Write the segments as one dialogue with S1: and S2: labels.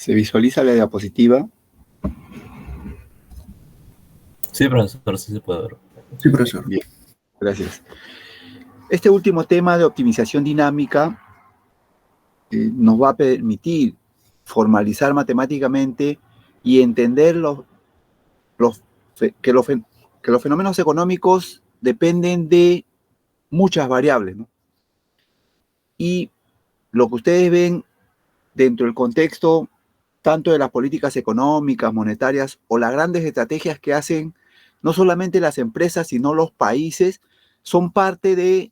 S1: ¿Se visualiza la diapositiva?
S2: Sí, profesor, sí se puede ver.
S3: Sí, profesor.
S1: Bien, gracias. Este último tema de optimización dinámica nos va a permitir formalizar matemáticamente y entender que los fenómenos económicos dependen de muchas variables, ¿no? Y lo que ustedes ven dentro del contexto tanto de las políticas económicas, monetarias o las grandes estrategias que hacen no solamente las empresas, sino los países, son parte de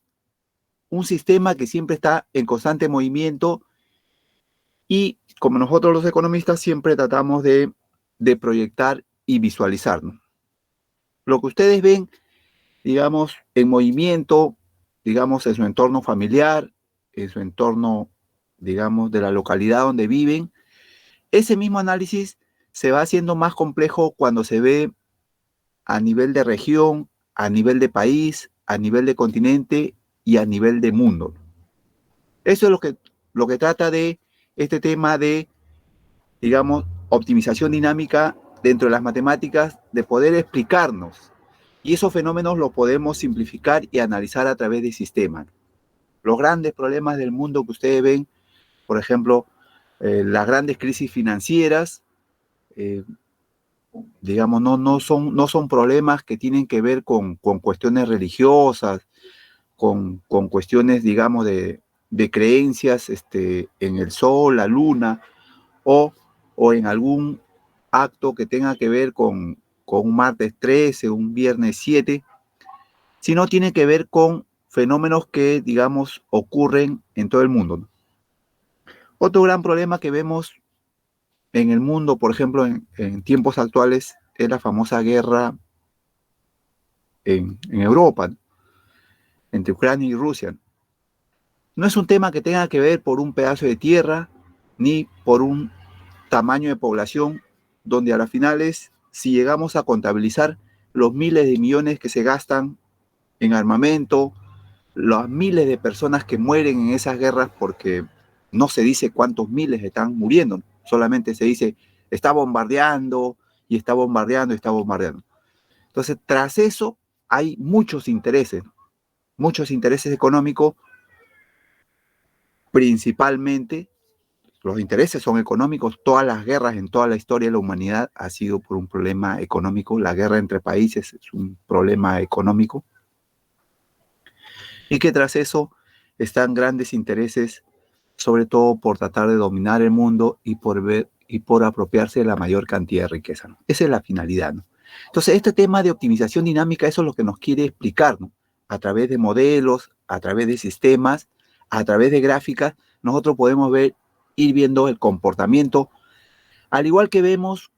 S1: un sistema que siempre está en constante movimiento y como nosotros los economistas siempre tratamos de proyectar y visualizar, ¿no? Lo que ustedes ven, digamos, en movimiento, digamos, en su entorno familiar, en su entorno, digamos, de la localidad donde viven, ese mismo análisis se va haciendo más complejo cuando se ve a nivel de región, a nivel de país, a nivel de continente y a nivel de mundo. Eso es lo que trata de este tema de, digamos, optimización dinámica dentro de las matemáticas, de poder explicarnos. Y esos fenómenos los podemos simplificar y analizar a través de sistemas. Los grandes problemas del mundo que ustedes ven, por ejemplo, las grandes crisis financieras, digamos, no son problemas que tienen que ver con cuestiones religiosas, con cuestiones, digamos, de creencias en el sol, la luna, o en algún acto que tenga que ver con un martes 13, un viernes 7, sino tiene que ver con fenómenos que, digamos, ocurren en todo el mundo, ¿no? Otro gran problema que vemos en el mundo, por ejemplo, en tiempos actuales, es la famosa guerra en Europa, ¿no? Entre Ucrania y Rusia. No es un tema que tenga que ver por un pedazo de tierra, ni por un tamaño de población, donde a las finales, si llegamos a contabilizar los miles de millones que se gastan en armamento, las miles de personas que mueren en esas guerras, porque no se dice cuántos miles están muriendo, solamente se dice está bombardeando y está bombardeando y está bombardeando. Entonces, tras eso hay muchos intereses económicos, principalmente los intereses son económicos. Todas las guerras en toda la historia de la humanidad ha sido por un problema económico. La guerra entre países es un problema económico. Y que tras eso están grandes intereses, sobre todo por tratar de dominar el mundo y por apropiarse de la mayor cantidad de riqueza, ¿no? Esa es la finalidad, ¿no? Entonces, este tema de optimización dinámica, eso es lo que nos quiere explicar, ¿no? A través de modelos, a través de sistemas, a través de gráficas, nosotros podemos ir viendo el comportamiento, al igual que vemos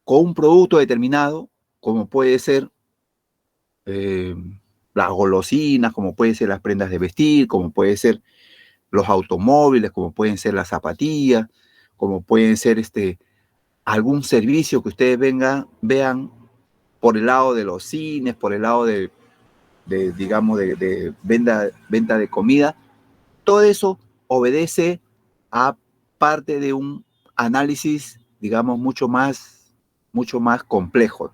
S1: con un producto determinado, como puede ser las golosinas, como pueden ser las prendas de vestir, como puede ser los automóviles, como pueden ser las zapatillas, como pueden ser algún servicio que ustedes vean por el lado de los cines, por el lado digamos, de venta de comida. Todo eso obedece a parte de un análisis, digamos, mucho más complejo.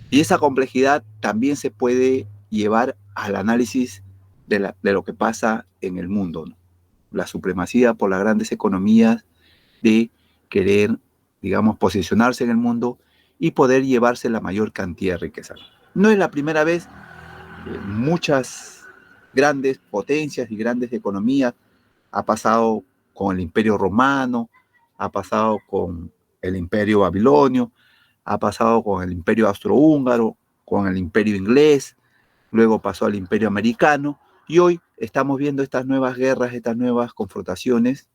S1: Y esa complejidad también se puede llevar al análisis de lo que pasa en el mundo, ¿no? La supremacía por las grandes economías de querer, digamos, posicionarse en el mundo y poder llevarse la mayor cantidad de riqueza. No es la primera vez, muchas grandes potencias y grandes economías ha pasado con el Imperio Romano, ha pasado con el Imperio Babilonio, ha pasado con el Imperio Austrohúngaro, con el Imperio Inglés, luego pasó al Imperio Americano, y hoy estamos viendo estas nuevas guerras, estas nuevas confrontaciones,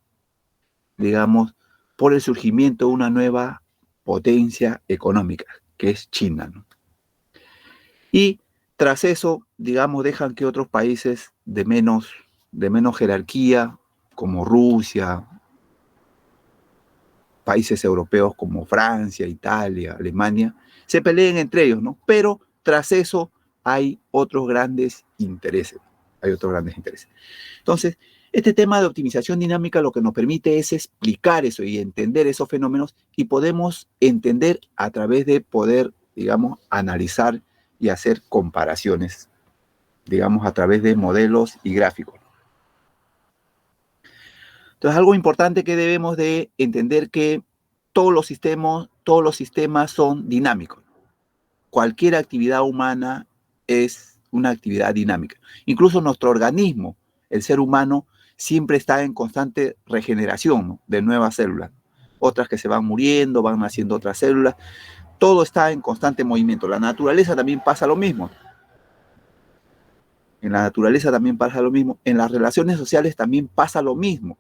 S1: digamos, por el surgimiento de una nueva potencia económica, que es China, ¿no? Y tras eso, digamos, dejan que otros países de menos jerarquía, como Rusia, países europeos como Francia, Italia, Alemania, se peleen entre ellos, ¿no? Pero tras eso hay otros grandes intereses. Entonces, Este tema de optimización dinámica lo que nos permite es explicar eso y entender esos fenómenos, y podemos entender a través de poder, digamos, analizar y hacer comparaciones, digamos, a través de modelos y gráficos. Entonces, algo importante que debemos de entender que todos los sistemas son dinámicos. Cualquier actividad humana es una actividad dinámica. Incluso nuestro organismo, el ser humano, siempre está en constante regeneración, ¿no?, de nuevas células. Otras que se van muriendo, van naciendo otras células. Todo está en constante movimiento. La naturaleza también pasa lo mismo. En la naturaleza también pasa lo mismo. En las relaciones sociales también pasa lo mismo.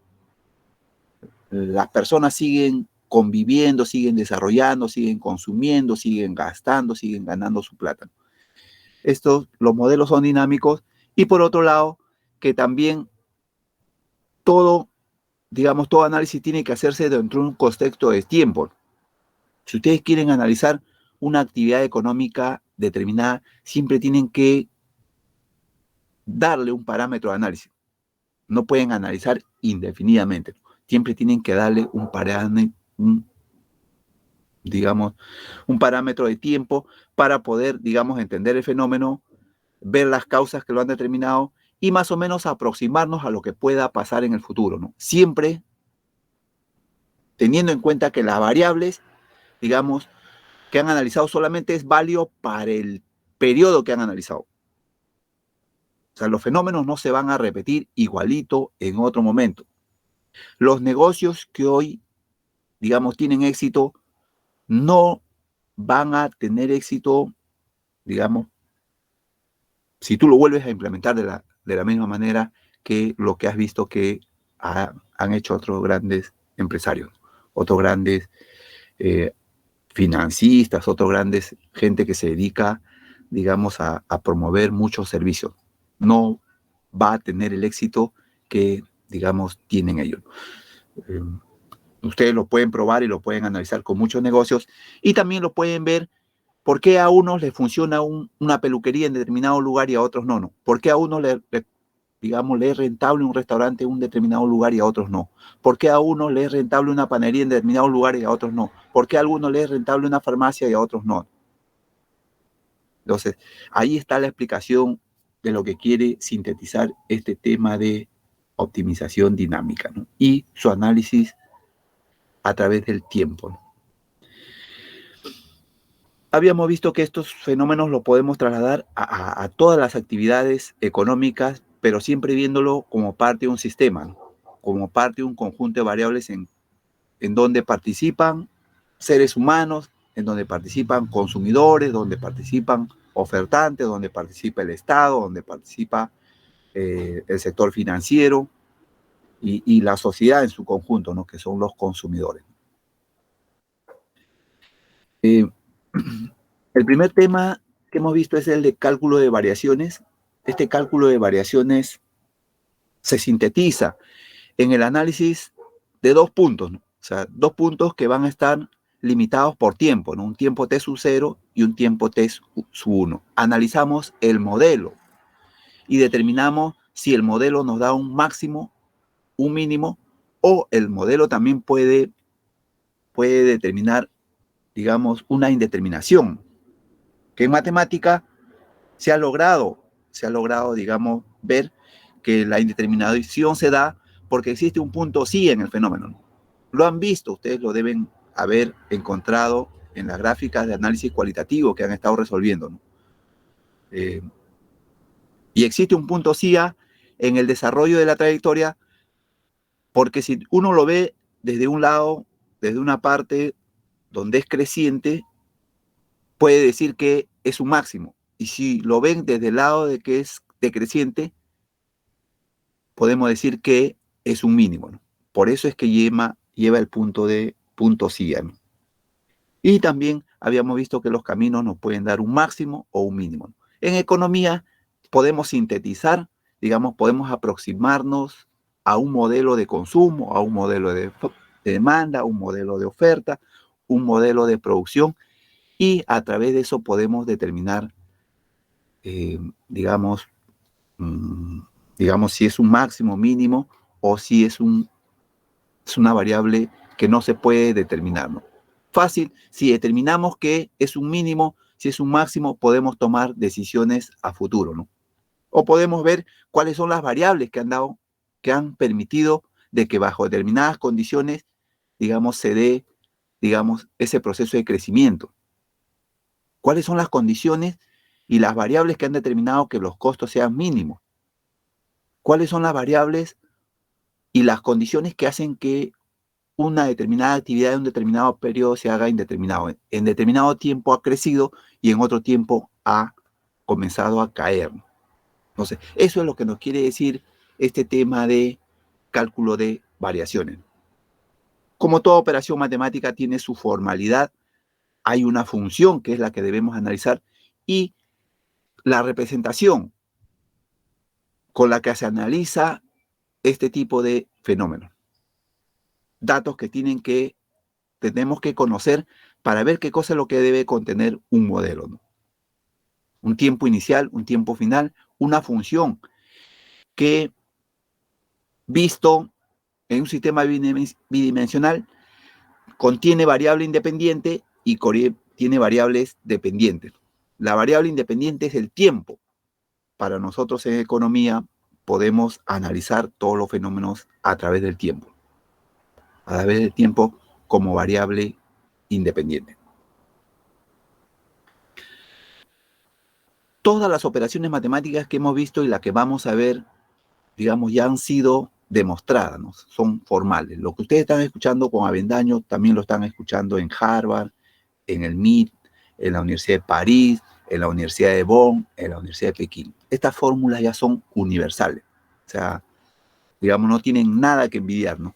S1: Las personas siguen conviviendo, siguen desarrollando, siguen consumiendo, siguen gastando, siguen ganando su plata. Los modelos son dinámicos, y por otro lado, que también todo, digamos, todo análisis tiene que hacerse dentro de un contexto de tiempo. Si ustedes quieren analizar una actividad económica determinada, siempre tienen que darle un parámetro de análisis. No pueden analizar indefinidamente. Siempre tienen que darle un parámetro, digamos, un parámetro de tiempo para poder, digamos, entender el fenómeno, ver las causas que lo han determinado y más o menos aproximarnos a lo que pueda pasar en el futuro, ¿no? Siempre teniendo en cuenta que las variables, digamos, que han analizado solamente es válido para el periodo que han analizado. O sea, los fenómenos no se van a repetir igualito en otro momento. Los negocios que hoy, digamos, tienen éxito, no van a tener éxito, digamos, si tú lo vuelves a implementar de la misma manera que lo que has visto que han hecho otros grandes empresarios, otros grandes financistas, otros grandes gente que se dedica, digamos, a promover muchos servicios. No va a tener el éxito que, digamos, tienen ellos. Ustedes lo pueden probar y lo pueden analizar con muchos negocios, y también lo pueden ver por qué a unos les funciona una peluquería en determinado lugar y a otros no. ¿Por qué a unos digamos, le es rentable un restaurante en un determinado lugar y a otros no? ¿Por qué a unos le es rentable una panadería en determinado lugar y a otros no? ¿Por qué a algunos les es rentable una farmacia y a otros no? Entonces, ahí está la explicación de lo que quiere sintetizar este tema de optimización dinámica, ¿no?, y su análisis a través del tiempo, ¿no? Habíamos visto que estos fenómenos los podemos trasladar a todas las actividades económicas, pero siempre viéndolo como parte de un sistema, ¿no?, como parte de un conjunto de variables en donde participan seres humanos, en donde participan consumidores, donde participan ofertantes, donde participa el Estado, donde participa el sector financiero y la sociedad en su conjunto, ¿no?, que son los consumidores. El primer tema que hemos visto es el de cálculo de variaciones. Este cálculo de variaciones se sintetiza en el análisis de dos puntos, ¿no? O sea, dos puntos que van a estar limitados por tiempo, ¿no? Un tiempo t sub 0 y un tiempo t sub 1. Analizamos el modelo y determinamos si el modelo nos da un máximo, un mínimo, o el modelo también puede determinar, digamos, una indeterminación, que en matemática se ha logrado, digamos, ver que la indeterminación se da porque existe un punto sí en el fenómeno, ¿no? Lo han visto, ustedes lo deben haber encontrado en las gráficas de análisis cualitativo que han estado resolviendo, ¿no? Y existe un punto CIA en el desarrollo de la trayectoria, porque si uno lo ve desde un lado, desde una parte donde es creciente, puede decir que es un máximo. Y si lo ven desde el lado de que es decreciente, podemos decir que es un mínimo, ¿no? Por eso es que lleva el punto de punto CIA, ¿no? Y también habíamos visto que los caminos nos pueden dar un máximo o un mínimo, ¿no? En economía podemos sintetizar, digamos, podemos aproximarnos a un modelo de consumo, a un modelo de demanda, un modelo de oferta, un modelo de producción, y a través de eso podemos determinar, digamos, si es un máximo, mínimo, o si es una variable que no se puede determinar, ¿no? Fácil, si determinamos que es un mínimo, si es un máximo, podemos tomar decisiones a futuro, ¿no? O podemos ver cuáles son las variables que han permitido de que bajo determinadas condiciones, digamos, se dé, digamos, ese proceso de crecimiento. ¿Cuáles son las condiciones y las variables que han determinado que los costos sean mínimos? ¿Cuáles son las variables y las condiciones que hacen que una determinada actividad en un determinado periodo se haga indeterminado? En determinado tiempo ha crecido y en otro tiempo ha comenzado a caer. Entonces, eso es lo que nos quiere decir este tema de cálculo de variaciones. Como toda operación matemática tiene su formalidad, hay una función que es la que debemos analizar y la representación con la que se analiza este tipo de fenómenos. Datos que tenemos que conocer para ver qué cosa es lo que debe contener un modelo, ¿no? Un tiempo inicial, un tiempo final, una función que, visto en un sistema bidimensional, contiene variable independiente y tiene variables dependientes. La variable independiente es el tiempo. Para nosotros en economía podemos analizar todos los fenómenos a través del tiempo. A través del tiempo como variable independiente. Todas las operaciones matemáticas que hemos visto y las que vamos a ver, digamos, ya han sido demostradas, ¿no? Son formales. Lo que ustedes están escuchando con Avendaño también lo están escuchando en Harvard, en el MIT, en la Universidad de París, en la Universidad de Bonn, en la Universidad de Pekín. Estas fórmulas ya son universales. O sea, digamos, no tienen nada que envidiar, ¿no?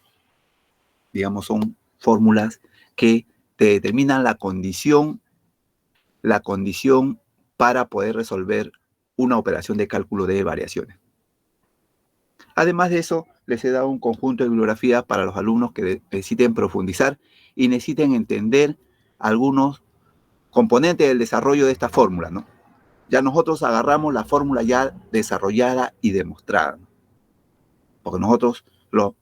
S1: Digamos, son fórmulas que te determinan la condición para poder resolver una operación de cálculo de variaciones. Además de eso, les he dado un conjunto de bibliografía para los alumnos que necesiten profundizar y necesiten entender algunos componentes del desarrollo de esta fórmula, ¿no? Ya nosotros agarramos la fórmula ya desarrollada y demostrada, ¿no? Porque nosotros,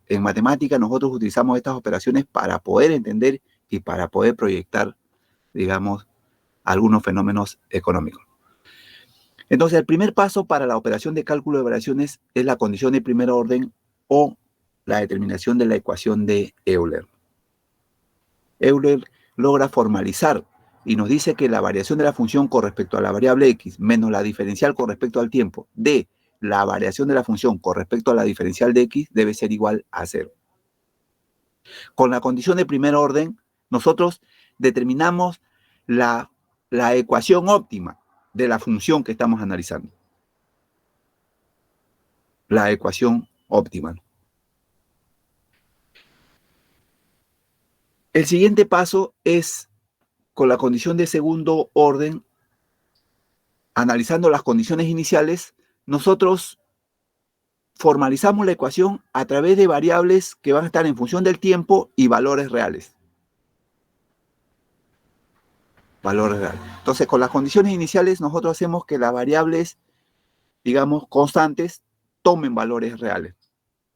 S1: en matemática, nosotros utilizamos estas operaciones para poder entender y para poder proyectar, digamos, algunos fenómenos económicos. Entonces, el primer paso para la operación de cálculo de variaciones es la condición de primer orden o la determinación de la ecuación de Euler. Euler logra formalizar y nos dice que la variación de la función con respecto a la variable x menos la diferencial con respecto al tiempo de la variación de la función con respecto a la diferencial de x debe ser igual a 0. Con la condición de primer orden, nosotros determinamos la ecuación óptima de la función que estamos analizando. La ecuación óptima. El siguiente paso es, con la condición de segundo orden, analizando las condiciones iniciales, nosotros formalizamos la ecuación a través de variables que van a estar en función del tiempo y valores reales. Valores reales. Entonces, con las condiciones iniciales, nosotros hacemos que las variables, digamos, constantes, tomen valores reales.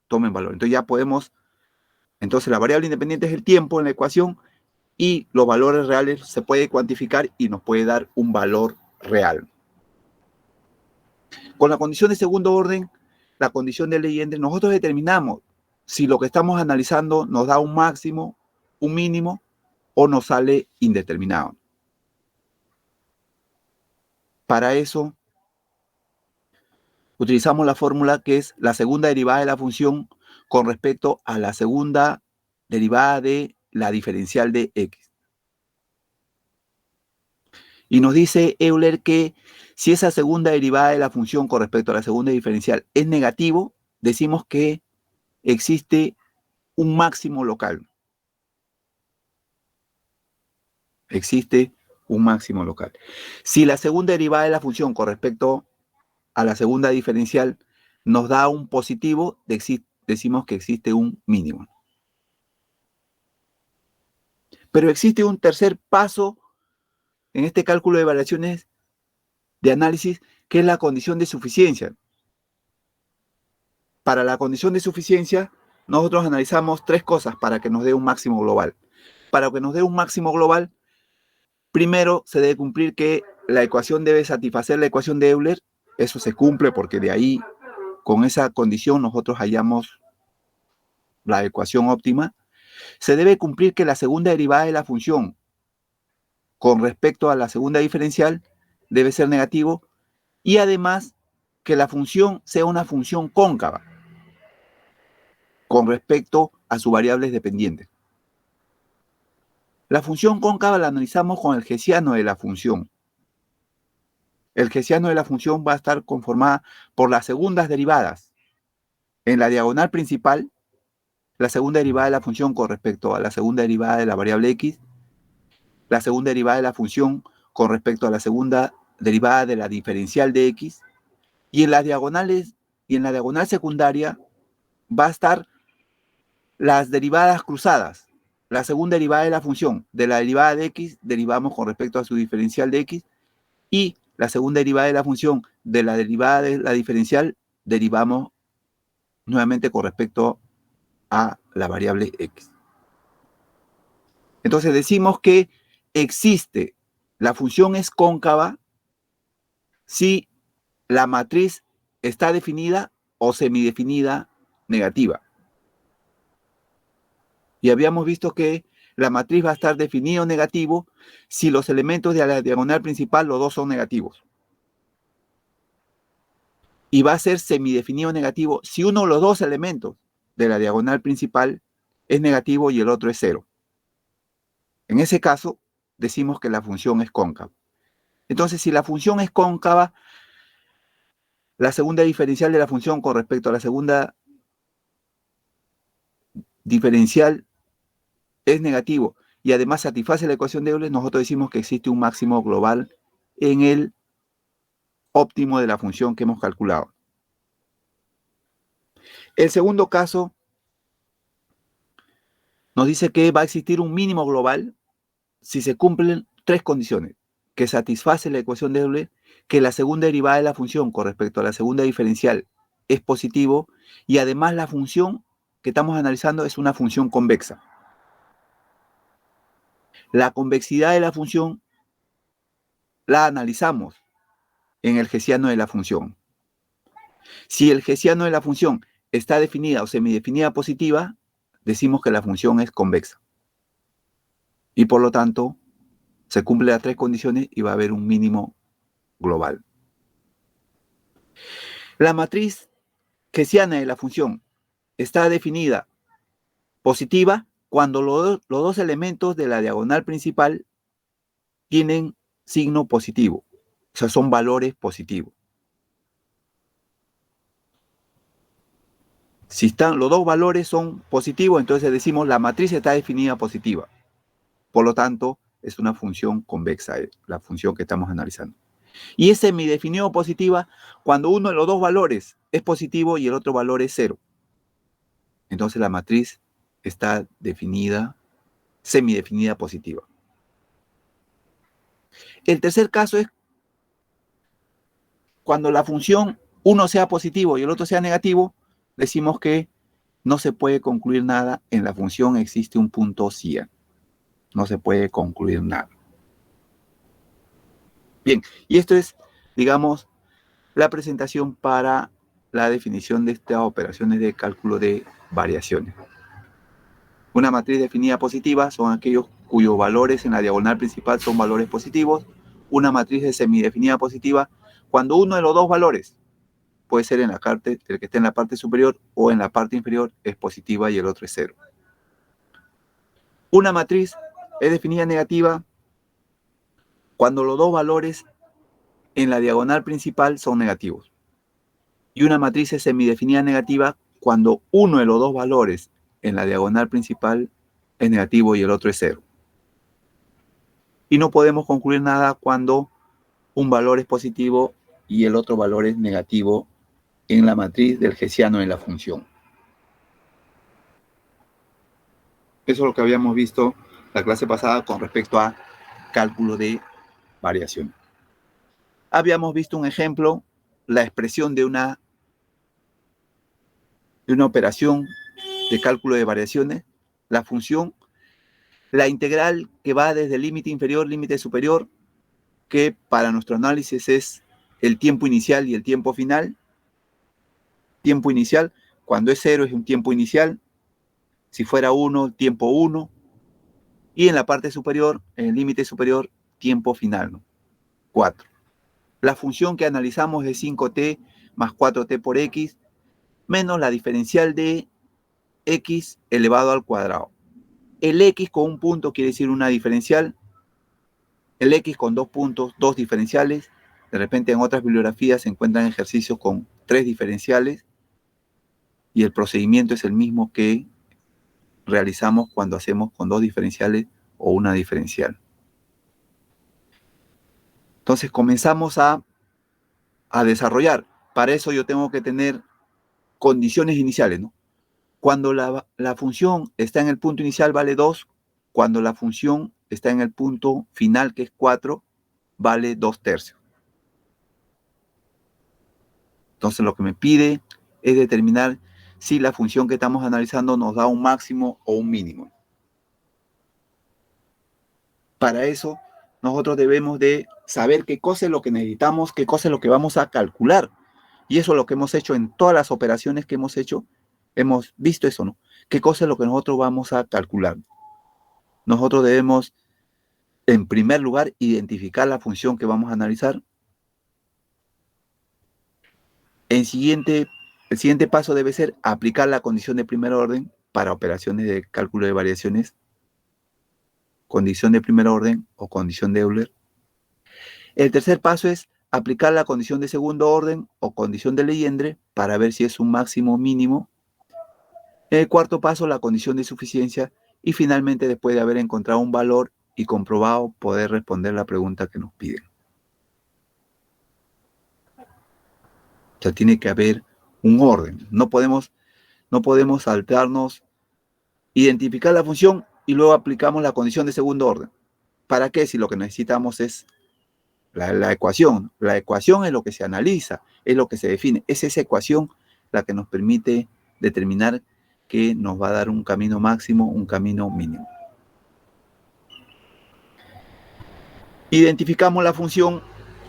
S1: Tomen valor. Entonces ya podemos, entonces la variable independiente es el tiempo en la ecuación y los valores reales se puede cuantificar y nos puede dar un valor real. Con la condición de segundo orden, la condición de Legendre, nosotros determinamos si lo que estamos analizando nos da un máximo, un mínimo o nos sale indeterminado. Para eso, utilizamos la fórmula que es la segunda derivada de la función con respecto a la segunda derivada de la diferencial de x. Y nos dice Euler que si esa segunda derivada de la función con respecto a la segunda diferencial es negativo, decimos que existe un máximo local. Existe un máximo local. Si la segunda derivada de la función con respecto a la segunda diferencial nos da un positivo, decimos que existe un mínimo. Pero existe un tercer paso en este cálculo de variaciones de análisis, que es la condición de suficiencia. Para la condición de suficiencia, nosotros analizamos tres cosas para que nos dé un máximo global. Para que nos dé un máximo global, primero se debe cumplir que la ecuación debe satisfacer la ecuación de Euler. Eso se cumple porque de ahí, con esa condición, nosotros hallamos la ecuación óptima. Se debe cumplir que la segunda derivada de la función con respecto a la segunda diferencial debe ser negativo, y además que la función sea una función cóncava con respecto a sus variables dependientes. La función cóncava la analizamos con el hessiano de la función. El hessiano de la función va a estar conformada por las segundas derivadas. En la diagonal principal, la segunda derivada de la función con respecto a la segunda derivada de la variable x, la segunda derivada de la función con respecto a la segunda derivada de la diferencial de x, y en las diagonales y en la diagonal secundaria va a estar las derivadas cruzadas. La segunda derivada de la función de la derivada de x derivamos con respecto a su diferencial de x, y la segunda derivada de la función de la derivada de la diferencial derivamos nuevamente con respecto a la variable x. Entonces decimos que existe, la función es cóncava si la matriz está definida o semidefinida negativa. Y habíamos visto que la matriz va a estar definida o negativo si los elementos de la diagonal principal, los dos son negativos. Y va a ser semidefinido negativo si uno de los dos elementos de la diagonal principal es negativo y el otro es cero. En ese caso, decimos que la función es cóncava. Entonces, si la función es cóncava, la segunda diferencial de la función con respecto a la segunda diferencial es negativo y además satisface la ecuación de Euler, nosotros decimos que existe un máximo global en el óptimo de la función que hemos calculado. El segundo caso nos dice que va a existir un mínimo global si se cumplen tres condiciones: que satisface la ecuación de Euler, que la segunda derivada de la función con respecto a la segunda diferencial es positivo, y además la función que estamos analizando es una función convexa. La convexidad de la función la analizamos en el hessiano de la función. Si el hessiano de la función está definida o semidefinida positiva, decimos que la función es convexa. Y por lo tanto, se cumplen las tres condiciones y va a haber un mínimo global. La matriz hessiana de la función está definida positiva cuando los dos elementos de la diagonal principal tienen signo positivo, o sea, son valores positivos. Si los dos valores son positivos, entonces decimos la matriz está definida positiva. Por lo tanto, es una función convexa, la función que estamos analizando. Y es semidefinido positiva cuando uno de los dos valores es positivo y el otro valor es cero. Entonces la matriz está definida, semidefinida positiva. El tercer caso es cuando la función uno sea positivo y el otro sea negativo, decimos que no se puede concluir nada, en la función existe un punto ciego. No se puede concluir nada. Bien, y esto es, digamos, la presentación para la definición de estas operaciones de cálculo de variaciones. Una matriz definida positiva son aquellos cuyos valores en la diagonal principal son valores positivos. Una matriz de semidefinida positiva cuando uno de los dos valores, puede ser en la parte, el que esté en la parte superior o en la parte inferior, es positiva y el otro es cero. Una matriz es definida negativa cuando los dos valores en la diagonal principal son negativos. Y una matriz es semidefinida negativa cuando uno de los dos valores en la diagonal principal es negativo y el otro es cero. Y no podemos concluir nada cuando un valor es positivo y el otro valor es negativo en la matriz del hessiano en la función. Eso es lo que habíamos visto la clase pasada con respecto a cálculo de variación. Habíamos visto un ejemplo, la expresión de una de una operación de cálculo de variaciones, la función, la integral que va desde el límite inferior, límite superior, que para nuestro análisis es el tiempo inicial y el tiempo final. Tiempo inicial, cuando es 0 es un tiempo inicial, si fuera 1, tiempo 1, y en la parte superior, en el límite superior, tiempo final, ¿no? 4. La función que analizamos es 5t más 4t por x, menos la diferencial de x elevado al cuadrado. El x con un punto quiere decir una diferencial, el x con 2 puntos, 2 diferenciales. De repente en otras bibliografías se encuentran ejercicios con 3 diferenciales, y el procedimiento es el mismo que realizamos cuando hacemos con 2 diferenciales o una diferencial. Entonces comenzamos a desarrollar. Para eso yo tengo que tener condiciones iniciales, ¿no? Cuando la función está en el punto inicial vale 2, cuando la función está en el punto final, que es 4, vale 2/3. Entonces lo que me pide es determinar si la función que estamos analizando nos da un máximo o un mínimo. Para eso nosotros debemos de saber qué cosa es lo que necesitamos, qué cosa es lo que vamos a calcular. Y eso es lo que hemos hecho en todas las operaciones que hemos hecho. Hemos visto eso, ¿no? ¿Qué cosa es lo que nosotros vamos a calcular? Nosotros debemos, en primer lugar, identificar la función que vamos a analizar. El siguiente paso debe ser aplicar la condición de primer orden para operaciones de cálculo de variaciones. Condición de primer orden o condición de Euler. El tercer paso es aplicar la condición de segundo orden o condición de Legendre para ver si es un máximo o mínimo. El cuarto paso, la condición de suficiencia. Y finalmente, después de haber encontrado un valor y comprobado, poder responder la pregunta que nos piden. O sea, tiene que haber un orden. No podemos saltarnos, identificar la función y luego aplicamos la condición de segundo orden. ¿Para qué? Si lo que necesitamos es la ecuación. La ecuación es lo que se analiza, es lo que se define. Es esa ecuación la que nos permite determinar que nos va a dar un camino máximo, un camino mínimo. Identificamos la función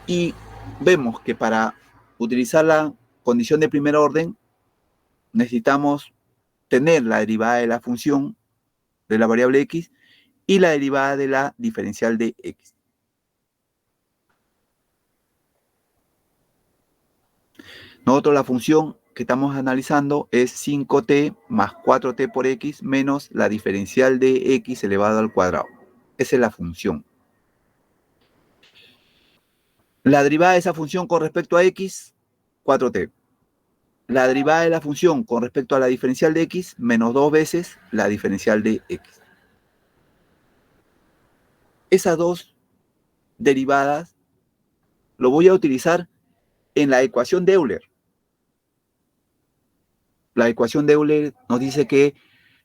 S1: y vemos que para utilizar la condición de primer orden necesitamos tener la derivada de la función de la variable x y la derivada de la diferencial de x. Nosotros la función que estamos analizando es 5t más 4t por x menos la diferencial de x elevado al cuadrado. Esa es la función. La derivada de esa función con respecto a x, 4t. La derivada de la función con respecto a la diferencial de x, menos 2 veces la diferencial de x. Esas dos derivadas lo voy a utilizar en la ecuación de Euler. La ecuación de Euler nos dice que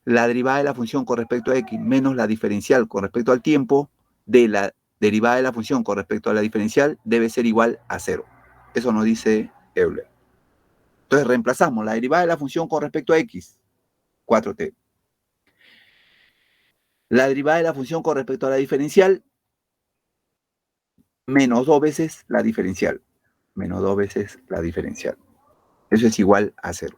S1: la derivada de la función con respecto a x menos la diferencial con respecto al tiempo de la derivada de la función con respecto a la diferencial debe ser igual a 0. Eso nos dice Euler. Entonces reemplazamos la derivada de la función con respecto a x, 4t. La derivada de la función con respecto a la diferencial, menos 2 veces la diferencial. Menos 2 veces la diferencial. Eso es igual a 0.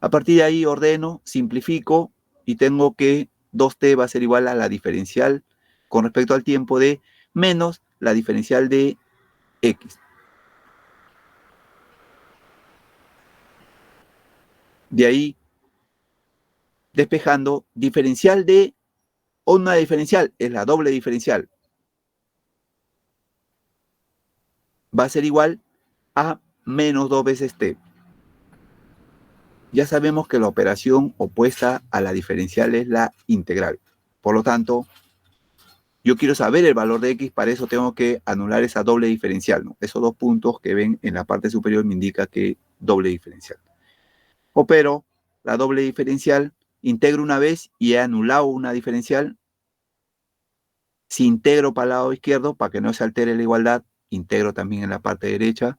S1: A partir de ahí ordeno, simplifico y tengo que 2t va a ser igual a la diferencial con respecto al tiempo de menos la diferencial de x. De ahí, despejando, diferencial de una diferencial es la doble diferencial. Va a ser igual a menos 2 veces t. Ya sabemos que la operación opuesta a la diferencial es la integral. Por lo tanto, yo quiero saber el valor de x, para eso tengo que anular esa doble diferencial, ¿no? Esos dos puntos que ven en la parte superior me indica que doble diferencial. Opero la doble diferencial, integro una vez y he anulado una diferencial. Si integro para el lado izquierdo, para que no se altere la igualdad, integro también en la parte derecha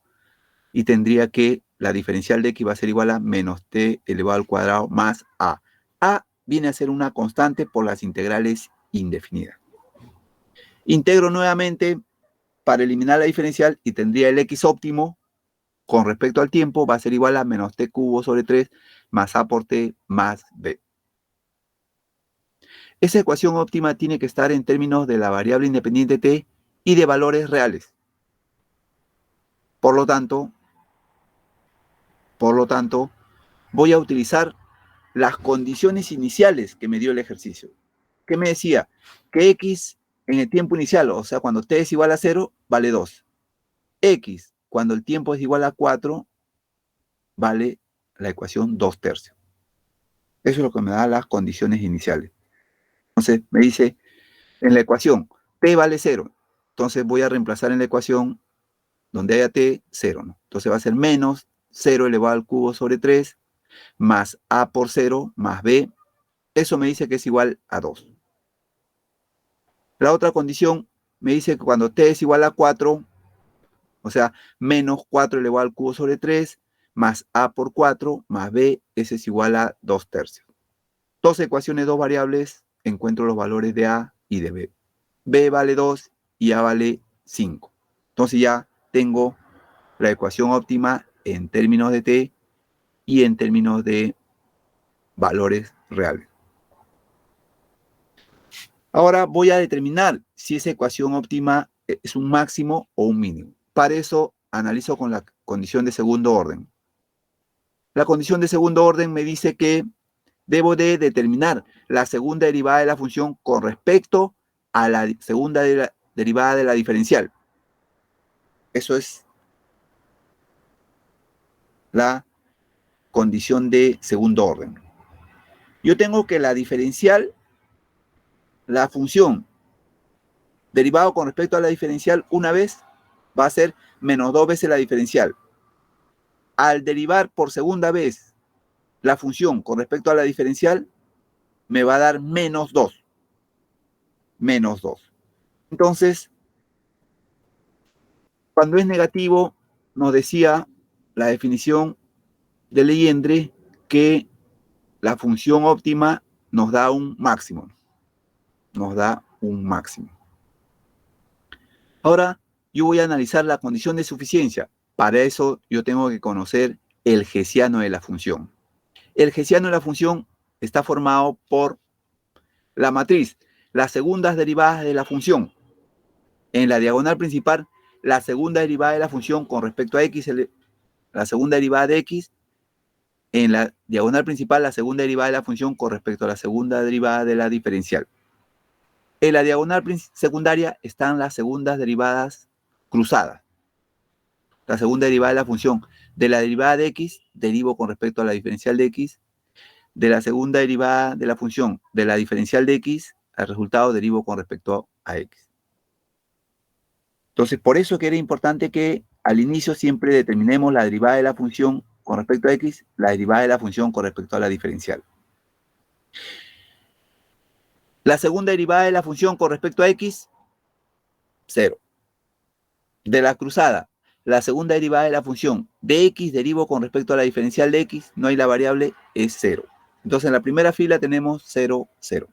S1: y tendría que la diferencial de x va a ser igual a menos t elevado al cuadrado más a. A viene a ser una constante por las integrales indefinidas. Integro nuevamente para eliminar la diferencial y tendría el x óptimo con respecto al tiempo va a ser igual a menos t cubo sobre 3 más a por t más b. Esa ecuación óptima tiene que estar en términos de la variable independiente t y de valores reales. Por lo tanto, voy a utilizar las condiciones iniciales que me dio el ejercicio. ¿Qué me decía? Que x en el tiempo inicial, o sea, cuando t es igual a 0, vale 2. X, cuando el tiempo es igual a 4, vale la ecuación 2/3. Eso es lo que me da las condiciones iniciales. Entonces, me dice, en la ecuación, t vale 0. Entonces, voy a reemplazar en la ecuación, donde haya t, 0, ¿no? Entonces, va a ser menos 0 elevado al cubo sobre 3, más a por 0, más b. Eso me dice que es igual a 2. La otra condición me dice que cuando t es igual a 4, o sea, menos 4 elevado al cubo sobre 3, más a por 4, más b, ese es igual a 2/3. Dos ecuaciones, dos variables, encuentro los valores de a y de b. B vale 2 y a vale 5. Entonces ya tengo la ecuación óptima en términos de t y en términos de valores reales. Ahora voy a determinar si esa ecuación óptima es un máximo o un mínimo. Para eso analizo con la condición de segundo orden. La condición de segundo orden me dice que debo de determinar la segunda derivada de la función con respecto a la segunda derivada de la diferencial. Eso es la condición de segundo orden. Yo tengo que la diferencial, la función derivado con respecto a la diferencial una vez va a ser menos 2 veces la diferencial. Al derivar por segunda vez la función con respecto a la diferencial, me va a dar menos 2. Menos 2. Entonces, cuando es negativo, nos decía la definición de Legendre que la función óptima nos da un máximo. Nos da un máximo. Ahora, yo voy a analizar la condición de suficiencia. Para eso, yo tengo que conocer el hessiano de la función. El hessiano de la función está formado por la matriz, las segundas derivadas de la función. En la diagonal principal, la segunda derivada de la función con respecto a x, la segunda derivada de x. En la diagonal principal, la segunda derivada de la función con respecto a la segunda derivada de la diferencial. En la diagonal secundaria están las segundas derivadas cruzadas. La segunda derivada de la función de la derivada de x, derivo con respecto a la diferencial de x. De la segunda derivada de la función de la diferencial de x, al resultado derivo con respecto a x. Entonces, por eso que era importante que al inicio siempre determinemos la derivada de la función con respecto a x, la derivada de la función con respecto a la diferencial. La segunda derivada de la función con respecto a x, 0. De la cruzada, la segunda derivada de la función de x derivo con respecto a la diferencial de x, no hay la variable, es 0. Entonces en la primera fila tenemos 0, 0.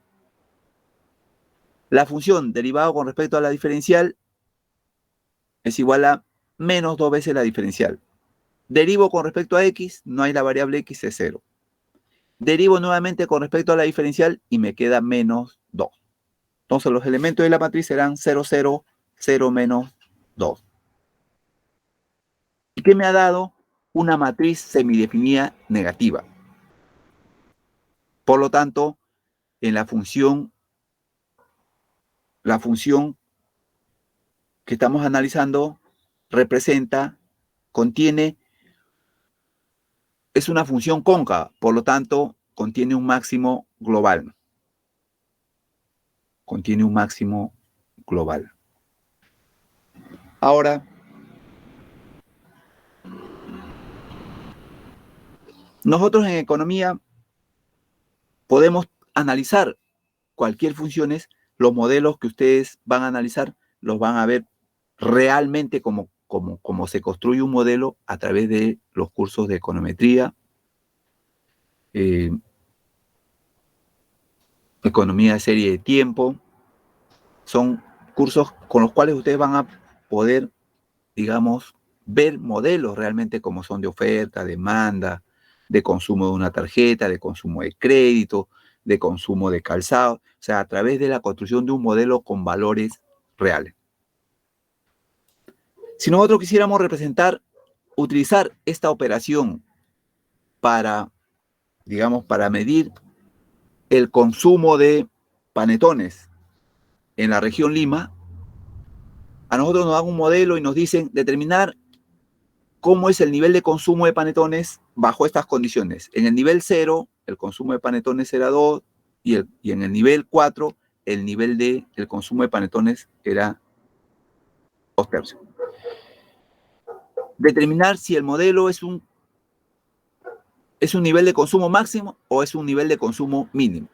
S1: La función derivada con respecto a la diferencial es igual a menos 2 veces la diferencial. Derivo con respecto a x, no hay la variable x, es 0. Derivo nuevamente con respecto a la diferencial y me queda menos 2. Entonces los elementos de la matriz serán 0, 0, 0 menos 2. ¿Y qué me ha dado? Una matriz semidefinida negativa. Por lo tanto, en la función que estamos analizando contiene, es una función cóncava, por lo tanto, contiene un máximo global. Contiene un máximo global. Ahora, nosotros en economía podemos analizar cualquier funciones, los modelos que ustedes van a analizar los van a ver realmente como cómo se construye un modelo a través de los cursos de econometría, economía de serie de tiempo. Son cursos con los cuales ustedes van a poder, digamos, ver modelos realmente como son de oferta, demanda, de consumo de una tarjeta, de consumo de crédito, de consumo de calzado, o sea, a través de la construcción de un modelo con valores reales. Si nosotros quisiéramos utilizar esta operación para, digamos, para medir el consumo de panetones en la región Lima, a nosotros nos dan un modelo y nos dicen determinar cómo es el nivel de consumo de panetones bajo estas condiciones. En el nivel 0, el consumo de panetones era 2, y en el nivel 4, el nivel de el consumo de panetones era 2/3. Determinar si el modelo es un nivel de consumo máximo o es un nivel de consumo mínimo.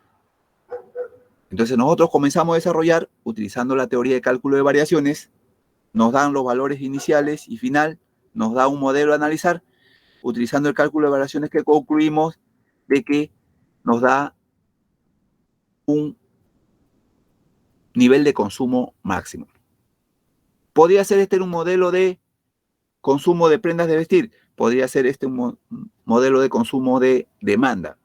S1: Entonces nosotros comenzamos a desarrollar, utilizando la teoría de cálculo de variaciones, nos dan los valores iniciales y final, nos da un modelo a analizar, utilizando el cálculo de variaciones que concluimos de que nos da un nivel de consumo máximo. ¿Podría ser este un modelo de consumo de prendas de vestir? Podría ser este un modelo de consumo de demanda.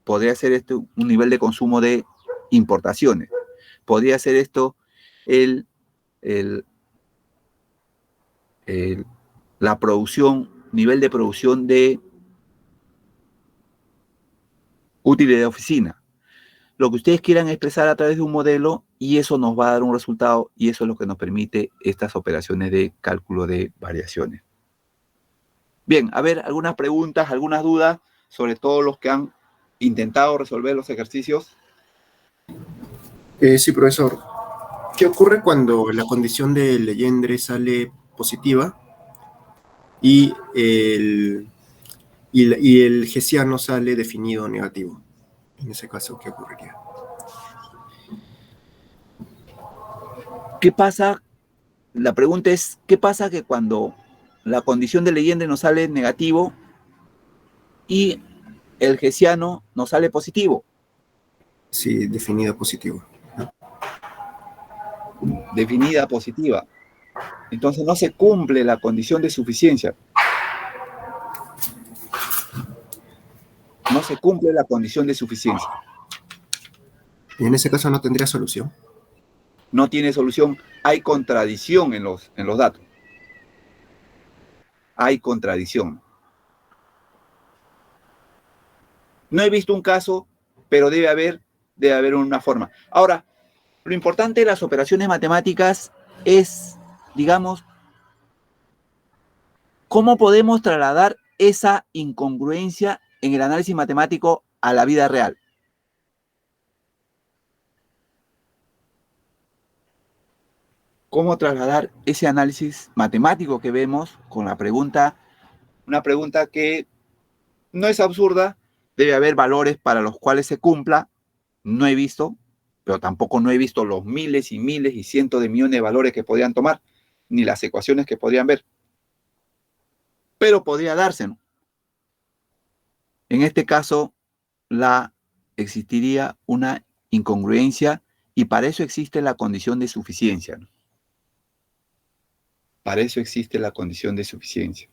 S1: Podría ser este un nivel de consumo de importaciones. Podría ser esto la producción, nivel de producción de útiles de oficina. Lo que ustedes quieran expresar a través de un modelo, y eso nos va a dar un resultado, y eso es lo que nos permite estas operaciones de cálculo de variaciones. Bien, a ver, algunas preguntas, algunas dudas sobre todos los que han intentado resolver los ejercicios.
S3: Sí, profesor. ¿Qué ocurre cuando la condición de Legendre sale positiva y el hessiano sale definido negativo? En ese caso, ¿qué ocurriría?
S1: ¿Qué pasa? La pregunta es, ¿qué pasa que cuando la condición de Legendre nos sale negativo y el hessiano nos sale positivo?
S3: Sí, definido positivo.
S1: Definida positiva. Entonces no se cumple la condición de suficiencia. No se cumple la condición de suficiencia.
S3: Y en ese caso no tendría solución.
S1: No tiene solución. Hay contradicción en los datos. Hay contradicción. No he visto un caso, pero debe haber una forma. Ahora, lo importante de las operaciones matemáticas es, digamos, cómo podemos trasladar esa incongruencia en el análisis matemático a la vida real. Cómo trasladar ese análisis matemático que vemos con la pregunta, una pregunta que no es absurda, debe haber valores para los cuales se cumpla. No he visto, pero tampoco no he visto los miles y miles y cientos de millones de valores que podrían tomar, ni las ecuaciones que podrían ver. Pero podría darse, ¿no? En este caso, existiría una incongruencia, y para eso existe la condición de suficiencia, ¿no? Para eso existe la condición de suficiencia.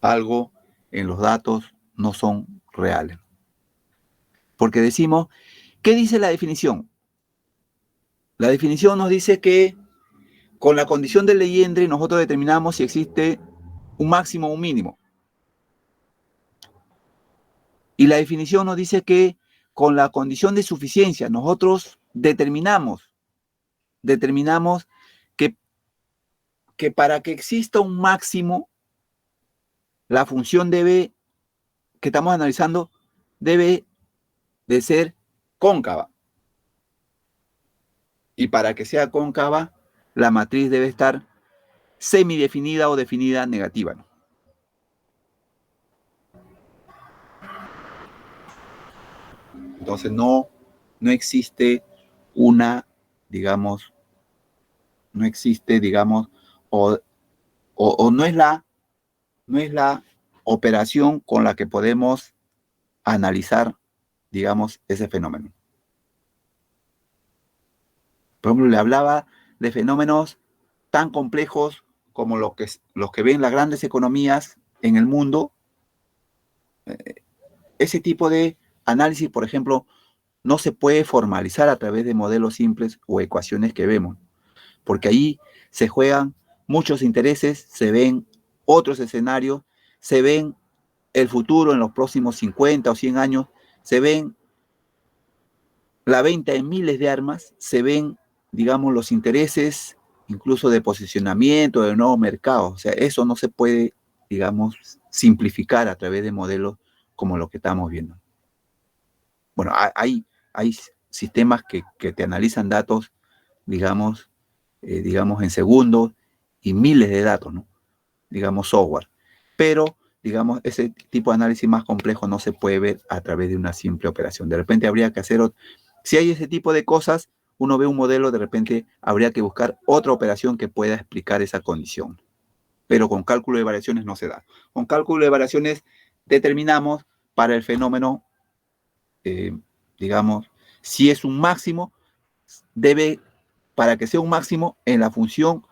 S1: Algo en los datos no son reales. Porque decimos, ¿qué dice la definición? La definición nos dice que con la condición de Legendre nosotros determinamos si existe un máximo o un mínimo. Y la definición nos dice que con la condición de suficiencia nosotros determinamos que para que exista un máximo, la función que estamos analizando debe de ser cóncava. Y para que sea cóncava, la matriz debe estar semidefinida o definida negativa, ¿no? Entonces no existe una, digamos, No existe, digamos, o no es la operación con la que podemos analizar, digamos, ese fenómeno. Por ejemplo, le hablaba de fenómenos tan complejos como los que ven las grandes economías en el mundo. Ese tipo de análisis, por ejemplo, no se puede formalizar a través de modelos simples o ecuaciones que vemos, porque ahí se juegan muchos intereses, se ven otros escenarios, se ven el futuro en los próximos 50 o 100 años, se ven la venta de miles de armas, se ven, digamos, los intereses incluso de posicionamiento de nuevos mercados. O sea, eso no se puede, digamos, simplificar a través de modelos como lo que estamos viendo. Bueno, hay sistemas que te analizan datos, digamos, en segundos y miles de datos, ¿no? Digamos, software. Pero, digamos, ese tipo de análisis más complejo no se puede ver a través de una simple operación. De repente habría que hacer, si hay ese tipo de cosas, uno ve un modelo, de repente habría que buscar otra operación que pueda explicar esa condición. Pero con cálculo de variaciones no se da. Con cálculo de variaciones determinamos para el fenómeno, digamos, si es un máximo, para que sea un máximo, en la función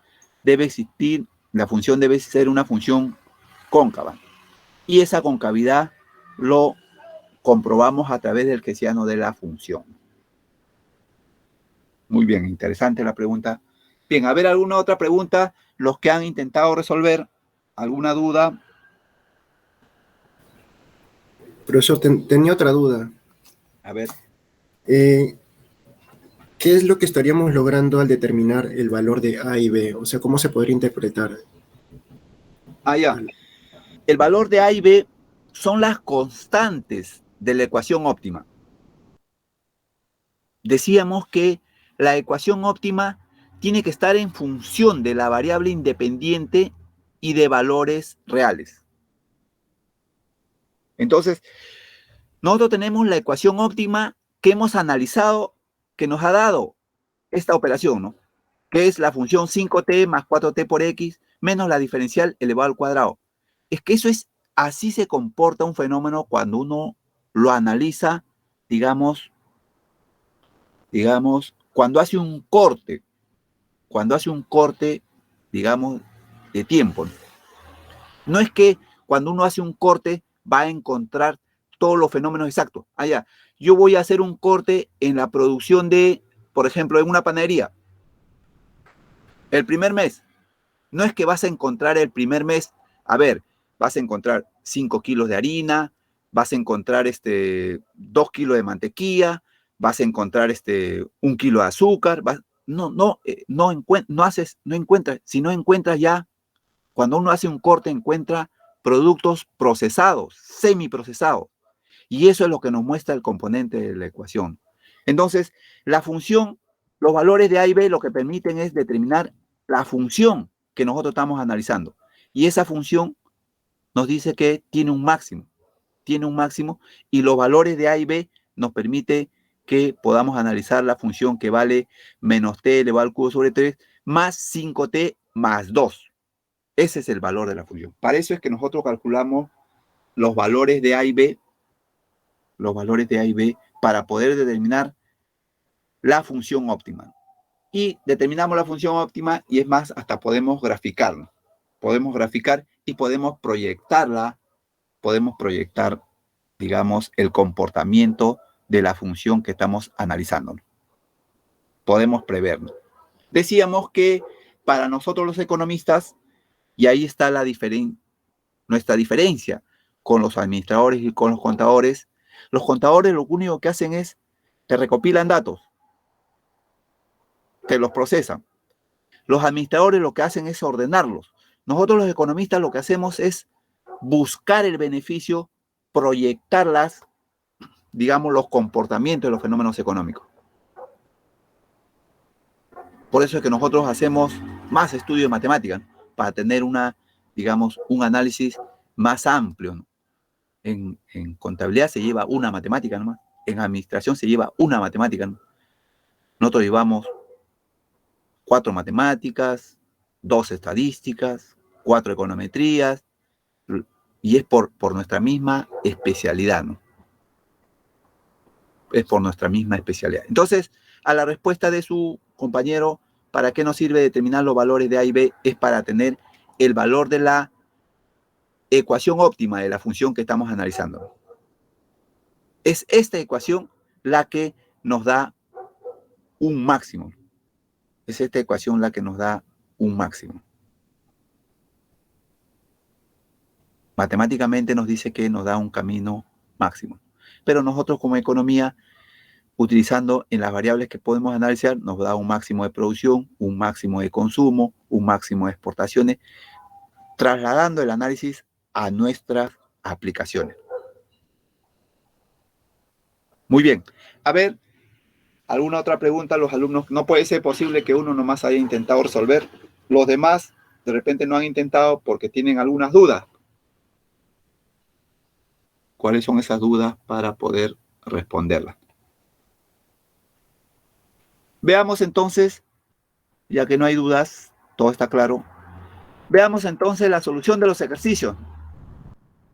S1: debe existir, la función debe ser una función cóncava. Y esa concavidad lo comprobamos a través del hessiano de la función. Muy bien, interesante la pregunta. Bien, a ver, ¿alguna otra pregunta? Los que han intentado resolver, ¿alguna duda?
S3: Profesor, tenía otra duda.
S1: A ver.
S3: ¿Qué es lo que estaríamos logrando al determinar el valor de A y B? O sea, ¿cómo se podría interpretar?
S1: Ya. El valor de A y B son las constantes de la ecuación óptima. Decíamos que la ecuación óptima tiene que estar en función de la variable independiente y de valores reales. Entonces, nosotros tenemos la ecuación óptima que hemos analizado, que nos ha dado esta operación, ¿no? Que es la función 5t más 4t por x menos la diferencial elevado al cuadrado. Es que así se comporta un fenómeno cuando uno lo analiza, digamos, cuando hace un corte, digamos, de tiempo. No es que cuando uno hace un corte va a encontrar todos los fenómenos exactos. Yo voy a hacer un corte en la producción de, por ejemplo, en una panadería. El primer mes, no es que vas a encontrar el primer mes, vas a encontrar 5 kilos de harina, vas a encontrar 2 kilos de mantequilla, vas a encontrar 1 kilo de azúcar, no encuentras, si no encuentras ya, cuando uno hace un corte encuentra productos procesados, semiprocesados, y eso es lo que nos muestra el componente de la ecuación. Entonces, la función, los valores de A y B lo que permiten es determinar la función que nosotros estamos analizando. Y esa función nos dice que tiene un máximo, y los valores de A y B nos permite que podamos analizar la función que vale menos t elevado al cubo sobre 3 más 5t más 2. Ese es el valor de la función. Para eso es que nosotros calculamos los valores de A y B, para poder determinar la función óptima. Y determinamos la función óptima y es más, hasta podemos graficarla. Podemos graficar y podemos proyectar, digamos, el comportamiento de la función que estamos analizando. Podemos preverlo. Decíamos que para nosotros los economistas, y ahí está nuestra diferencia con los administradores y con los contadores lo único que hacen es te recopilan datos, te los procesan. Los administradores lo que hacen es ordenarlos. Nosotros los economistas lo que hacemos es buscar el beneficio, proyectarlas, digamos, los comportamientos de los fenómenos económicos. Por eso es que nosotros hacemos más estudio de matemáticas, para tener un análisis más amplio, ¿no? En contabilidad se lleva una matemática nomás, en administración se lleva una matemática, ¿no? Nosotros llevamos 4 matemáticas, 2 estadísticas, 4 econometrías, y es por nuestra misma especialidad, ¿no? Es por nuestra misma especialidad. Entonces, a la respuesta de su compañero, ¿para qué nos sirve determinar los valores de A y B? Es para tener el valor de la ecuación óptima de la función que estamos analizando. Es esta ecuación la que nos da un máximo. Es esta ecuación la que nos da un máximo. Matemáticamente nos dice que nos da un camino máximo. Pero nosotros como economía, utilizando en las variables que podemos analizar, nos da un máximo de producción, un máximo de consumo, un máximo de exportaciones, trasladando el análisis a nuestras aplicaciones. Muy bien. A ver, ¿alguna otra pregunta a los alumnos? No puede ser posible que uno nomás haya intentado resolver. Los demás, de repente, no han intentado porque tienen algunas dudas. ¿Cuáles son esas dudas para poder responderlas? Veamos entonces, ya que no hay dudas, todo está claro. Veamos entonces la solución de los ejercicios.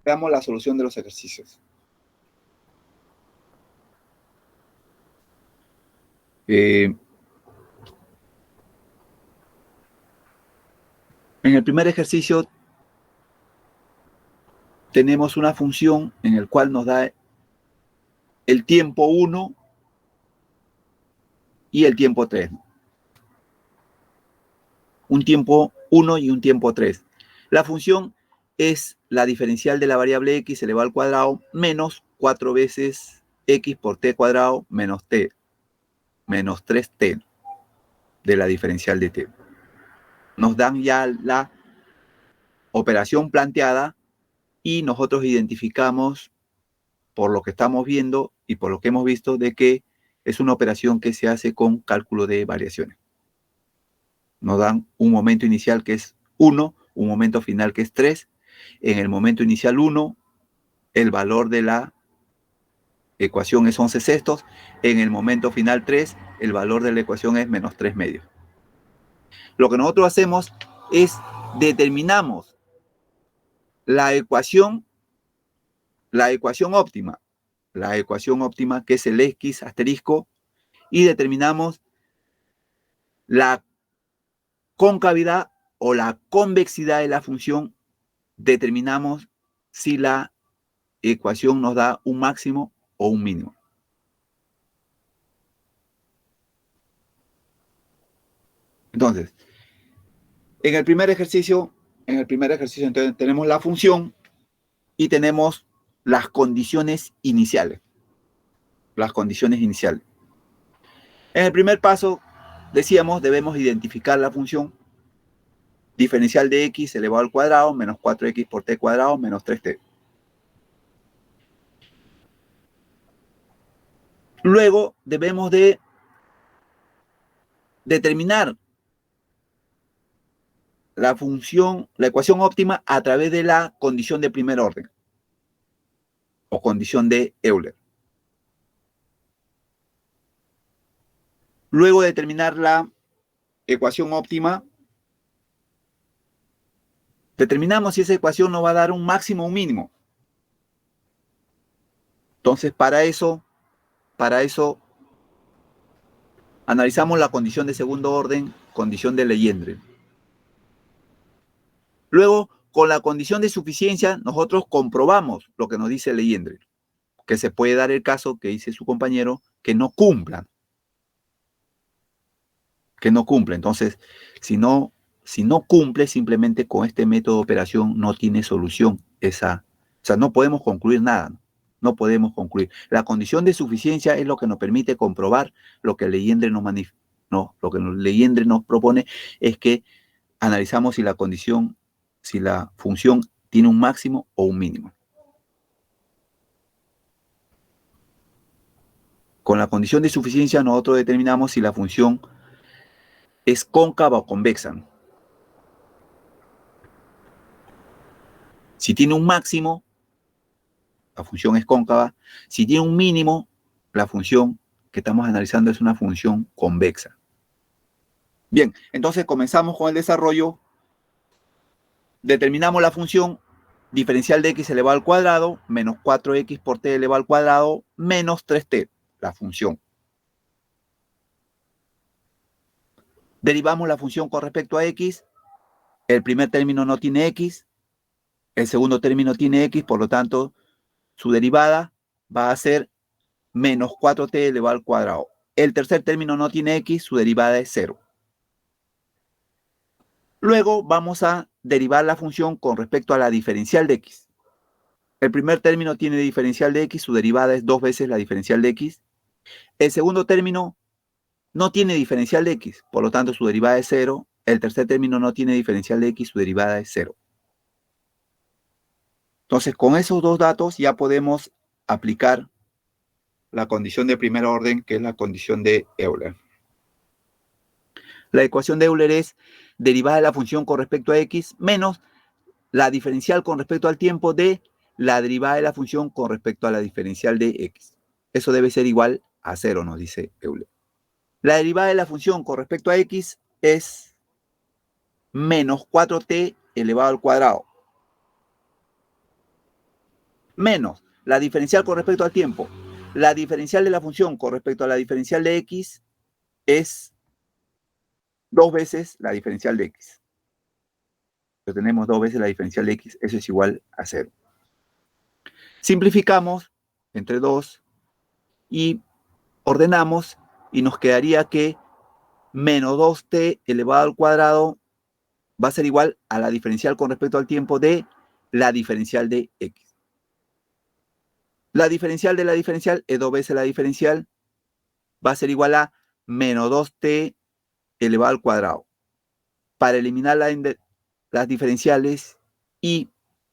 S1: Veamos la solución de los ejercicios. En el primer ejercicio tenemos una función en el cual nos da el tiempo 1 y el tiempo 3. Un tiempo 1 y un tiempo 3. La función es la diferencial de la variable x elevado al cuadrado menos 4 veces x por t cuadrado menos t, menos 3t de la diferencial de t. Nos dan ya la operación planteada y nosotros identificamos por lo que estamos viendo y por lo que hemos visto de que es una operación que se hace con cálculo de variaciones. Nos dan un momento inicial que es 1, un momento final que es 3. En el momento inicial 1, el valor de la ecuación es 11 sextos. En el momento final 3, el valor de la ecuación es menos 3 medios. Lo que nosotros hacemos es determinamos la ecuación óptima. La ecuación óptima que es el x asterisco y determinamos la concavidad o la convexidad de la función. Determinamos si la ecuación nos da un máximo o un mínimo. Entonces, en el primer ejercicio entonces, tenemos la función y tenemos las condiciones iniciales. Las condiciones iniciales. En el primer paso, decíamos, debemos identificar la función diferencial de x elevado al cuadrado menos 4x por t cuadrado menos 3t. Luego debemos de determinar la ecuación óptima a través de la condición de primer orden o condición de Euler. Luego de determinar la ecuación óptima, determinamos si esa ecuación nos va a dar un máximo o un mínimo. Entonces, para eso analizamos la condición de segundo orden, condición de Legendre. Luego, con la condición de suficiencia, nosotros comprobamos lo que nos dice Legendre, que se puede dar el caso que dice su compañero que no cumplan. Que no cumple. Entonces, si no cumple, simplemente con este método de operación no tiene solución. O sea, no podemos concluir nada. No podemos concluir. La condición de suficiencia es lo que nos permite comprobar lo que Legendre lo que Legendre nos propone es que analizamos si la función tiene un máximo o un mínimo. Con la condición de suficiencia nosotros determinamos si la función es cóncava o convexa. Si tiene un máximo, la función es cóncava. Si tiene un mínimo, la función que estamos analizando es una función convexa. Bien, entonces comenzamos con el desarrollo. Determinamos la función diferencial de x elevado al cuadrado menos 4x por t elevado al cuadrado menos 3t, la función. Derivamos la función con respecto a x. El primer término no tiene x, el segundo término tiene x, por lo tanto, su derivada va a ser menos 4t elevado al cuadrado. El tercer término no tiene x, su derivada es 0. Luego vamos a derivar la función con respecto a la diferencial de x. El primer término tiene diferencial de x, su derivada es 2 veces la diferencial de x. El segundo término no tiene diferencial de x, por lo tanto su derivada es 0. El tercer término no tiene diferencial de x, su derivada es 0. Entonces, con esos dos datos ya podemos aplicar la condición de primer orden, que es la condición de Euler. La ecuación de Euler es derivada de la función con respecto a x menos la diferencial con respecto al tiempo de la derivada de la función con respecto a la diferencial de x. Eso debe ser igual a 0, nos dice Euler. La derivada de la función con respecto a x es menos 4t elevado al cuadrado. Menos la diferencial con respecto al tiempo. La diferencial de la función con respecto a la diferencial de x es 2 veces la diferencial de x. Entonces tenemos 2 veces la diferencial de x, eso es igual a 0. Simplificamos entre 2 y ordenamos y nos quedaría que menos 2t elevado al cuadrado va a ser igual a la diferencial con respecto al tiempo de la diferencial de x. La diferencial de la diferencial es 2 veces la diferencial, va a ser igual a menos 2t elevado al cuadrado. Para eliminar las diferenciales y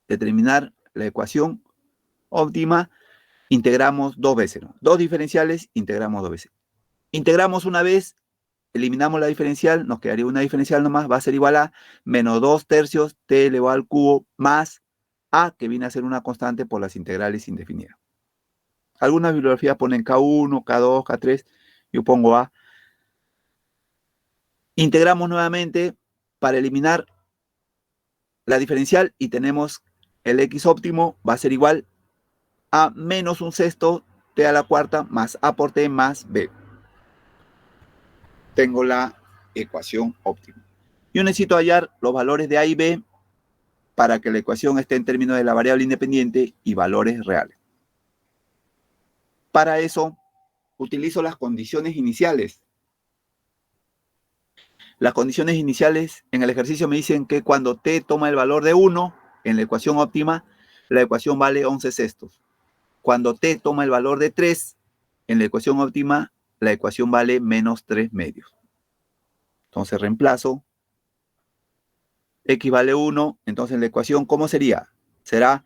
S1: determinar la ecuación óptima, integramos 2 veces, ¿no? 2 diferenciales, integramos 2 veces. Integramos una vez, eliminamos la diferencial, nos quedaría una diferencial nomás, va a ser igual a menos 2 tercios t elevado al cubo más a, que viene a ser una constante por las integrales indefinidas. Algunas bibliografías ponen K1, K2, K3, yo pongo A. Integramos nuevamente para eliminar la diferencial y tenemos el x óptimo va a ser igual a menos un sexto t a la cuarta más a por t más b. Tengo la ecuación óptima. Yo necesito hallar los valores de a y b para que la ecuación esté en términos de la variable independiente y valores reales. Para eso, utilizo las condiciones iniciales. Las condiciones iniciales en el ejercicio me dicen que cuando t toma el valor de 1 en la ecuación óptima, la ecuación vale 11 sextos. Cuando t toma el valor de 3 en la ecuación óptima, la ecuación vale menos 3 medios. Entonces reemplazo. X vale 1, entonces la ecuación, ¿cómo sería? Será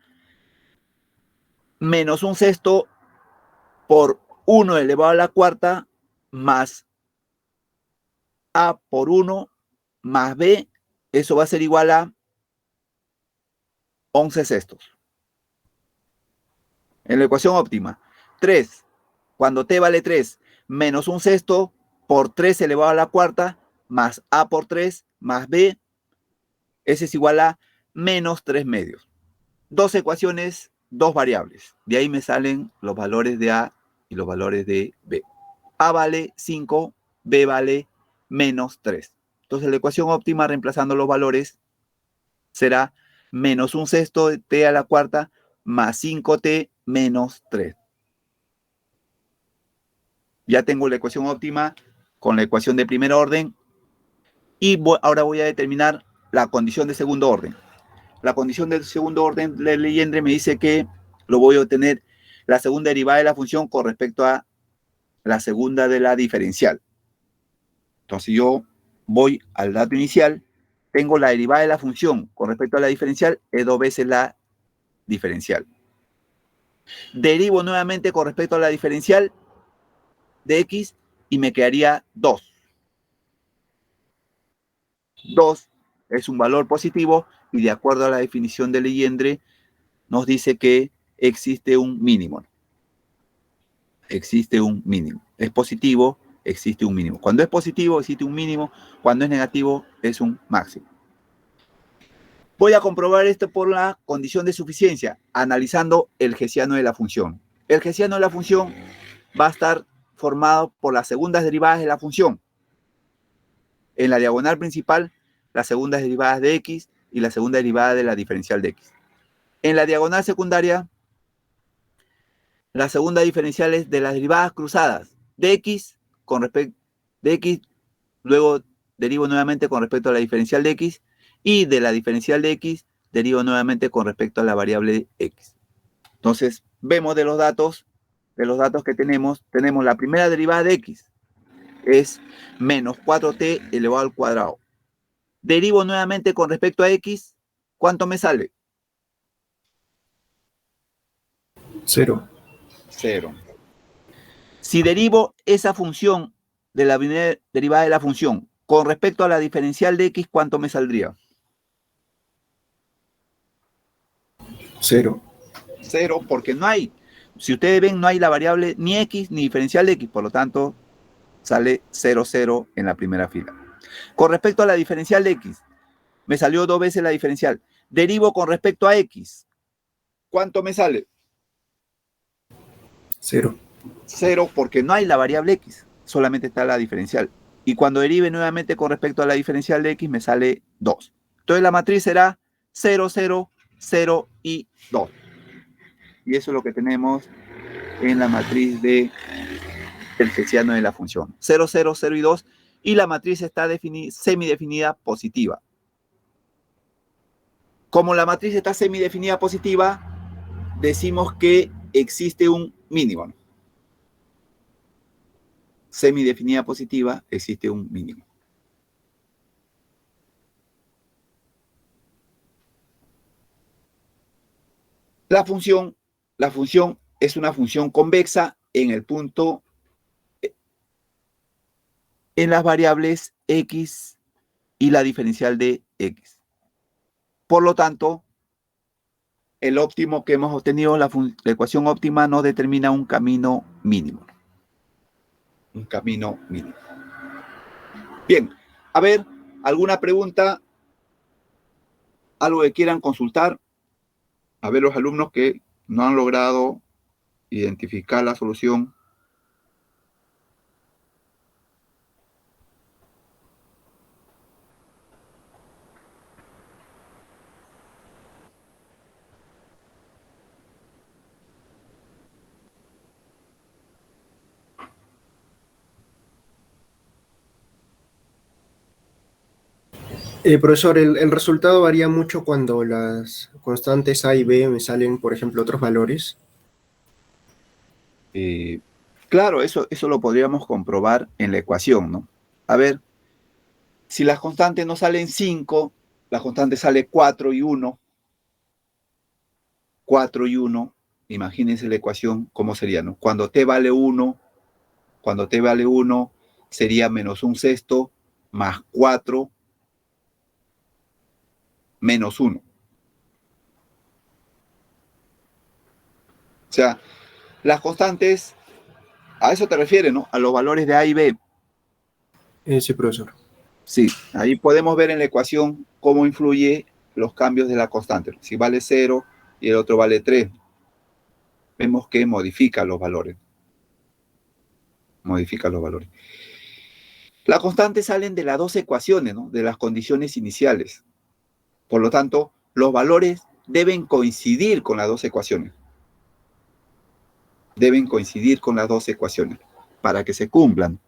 S1: menos un sexto por 1 elevado a la cuarta más a por 1 más b, eso va a ser igual a 11 sextos. En la ecuación óptima, 3, cuando t vale 3, menos un sexto por 3 elevado a la cuarta más a por 3 más b, ese es igual a menos 3 medios. Dos ecuaciones, dos variables. De ahí me salen los valores de a y los valores de b. A vale 5, b vale menos 3. Entonces la ecuación óptima, reemplazando los valores, será menos un sexto de t a la cuarta más 5t menos 3. Ya tengo la ecuación óptima con la ecuación de primer orden y ahora voy a determinar la condición de segundo orden. La condición del segundo orden de Legendre me dice que lo voy a obtener la segunda derivada de la función con respecto a la segunda de la diferencial. Entonces yo voy al dato inicial, tengo la derivada de la función con respecto a la diferencial, es 2 veces la diferencial. Derivo nuevamente con respecto a la diferencial de x y me quedaría 2. 2 es un valor positivo y de acuerdo a la definición de Legendre nos dice que existe un mínimo. Existe un mínimo. Es positivo, existe un mínimo. Cuando es positivo, existe un mínimo. Cuando es negativo, es un máximo. Voy a comprobar esto por la condición de suficiencia, analizando el hessiano de la función. El hessiano de la función va a estar formado por las segundas derivadas de la función. En la diagonal principal, las segundas derivadas de x y la segunda derivada de la diferencial de x. En la diagonal secundaria, las segundas diferenciales de las derivadas cruzadas de x con respecto de x, luego derivo nuevamente con respecto a la diferencial de x, y de la diferencial de x derivo nuevamente con respecto a la variable x. Entonces, vemos de los datos que tenemos la primera derivada de x, es menos 4t elevado al cuadrado. Derivo nuevamente con respecto a x, ¿cuánto me sale?
S3: 0.
S1: 0. Si derivo esa función de la primera derivada de la función con respecto a la diferencial de x, ¿cuánto me saldría?
S3: 0.
S1: 0, porque no hay, si ustedes ven, no hay la variable ni x ni diferencial de x, por lo tanto, sale 0, 0 en la primera fila. Con respecto a la diferencial de x, me salió 2 veces la diferencial. Derivo con respecto a x. ¿Cuánto me sale?
S3: 0.
S1: 0, porque no hay la variable x, solamente está la diferencial. Y cuando derive nuevamente con respecto a la diferencial de x, me sale 2. Entonces la matriz será 0, 0, 0 y 2. Y eso es lo que tenemos en la matriz del hessiano de la función. 0, 0, 0 y 2. Y la matriz está semidefinida positiva. Como la matriz está semidefinida positiva, decimos que existe un mínimo. Semidefinida positiva, existe un mínimo. La función es una función convexa en el punto, en las variables x y la diferencial de x. Por lo tanto, el óptimo que hemos obtenido, la ecuación óptima, nos determina un camino mínimo. Un camino mínimo. Bien, a ver, ¿alguna pregunta? ¿Algo que quieran consultar? A ver, los alumnos que no han logrado identificar la solución.
S3: Profesor, el resultado varía mucho cuando las constantes A y B me salen, por ejemplo, otros valores.
S1: Claro, eso lo podríamos comprobar en la ecuación, ¿no? A ver, si las constantes no salen 5, la constante sale 4 y 1. 4 y 1, imagínense la ecuación, ¿cómo sería, no? Cuando t vale 1, sería menos 1/6 más 4 menos 1. O sea, las constantes, a eso te refieres, ¿no? A los valores de A y B.
S3: Sí, profesor.
S1: Sí, ahí podemos ver en la ecuación cómo influye los cambios de la constante. Si vale 0 y el otro vale 3, vemos que modifica los valores. Modifica los valores. Las constantes salen de las dos ecuaciones, ¿no? De las condiciones iniciales. Por lo tanto, los valores deben coincidir con las dos ecuaciones. Deben coincidir con las dos ecuaciones para que se cumplan.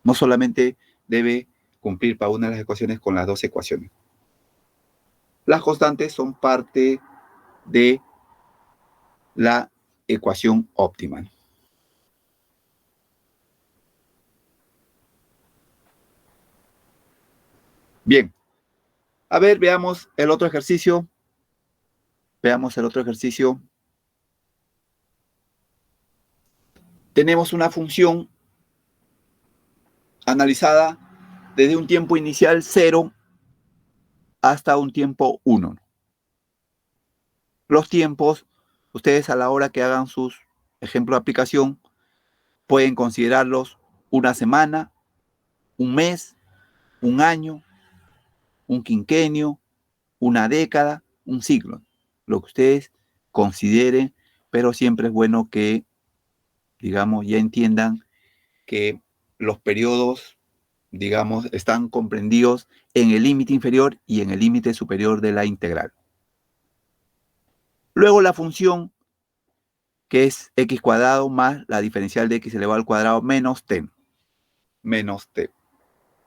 S1: No solamente debe cumplir para una de las ecuaciones con las dos ecuaciones. Las constantes son parte de la ecuación óptima. Bien. A ver, veamos el otro ejercicio. Veamos el otro ejercicio. Tenemos una función analizada desde un tiempo inicial 0 hasta un tiempo 1. Los tiempos, ustedes a la hora que hagan sus ejemplos de aplicación, pueden considerarlos una semana, un mes, un año, un quinquenio, una década, un siglo, lo que ustedes consideren, pero siempre es bueno que, digamos, ya entiendan que los periodos, digamos, están comprendidos en el límite inferior y en el límite superior de la integral. Luego la función, que es x cuadrado más la diferencial de x elevado al cuadrado menos t. Menos t.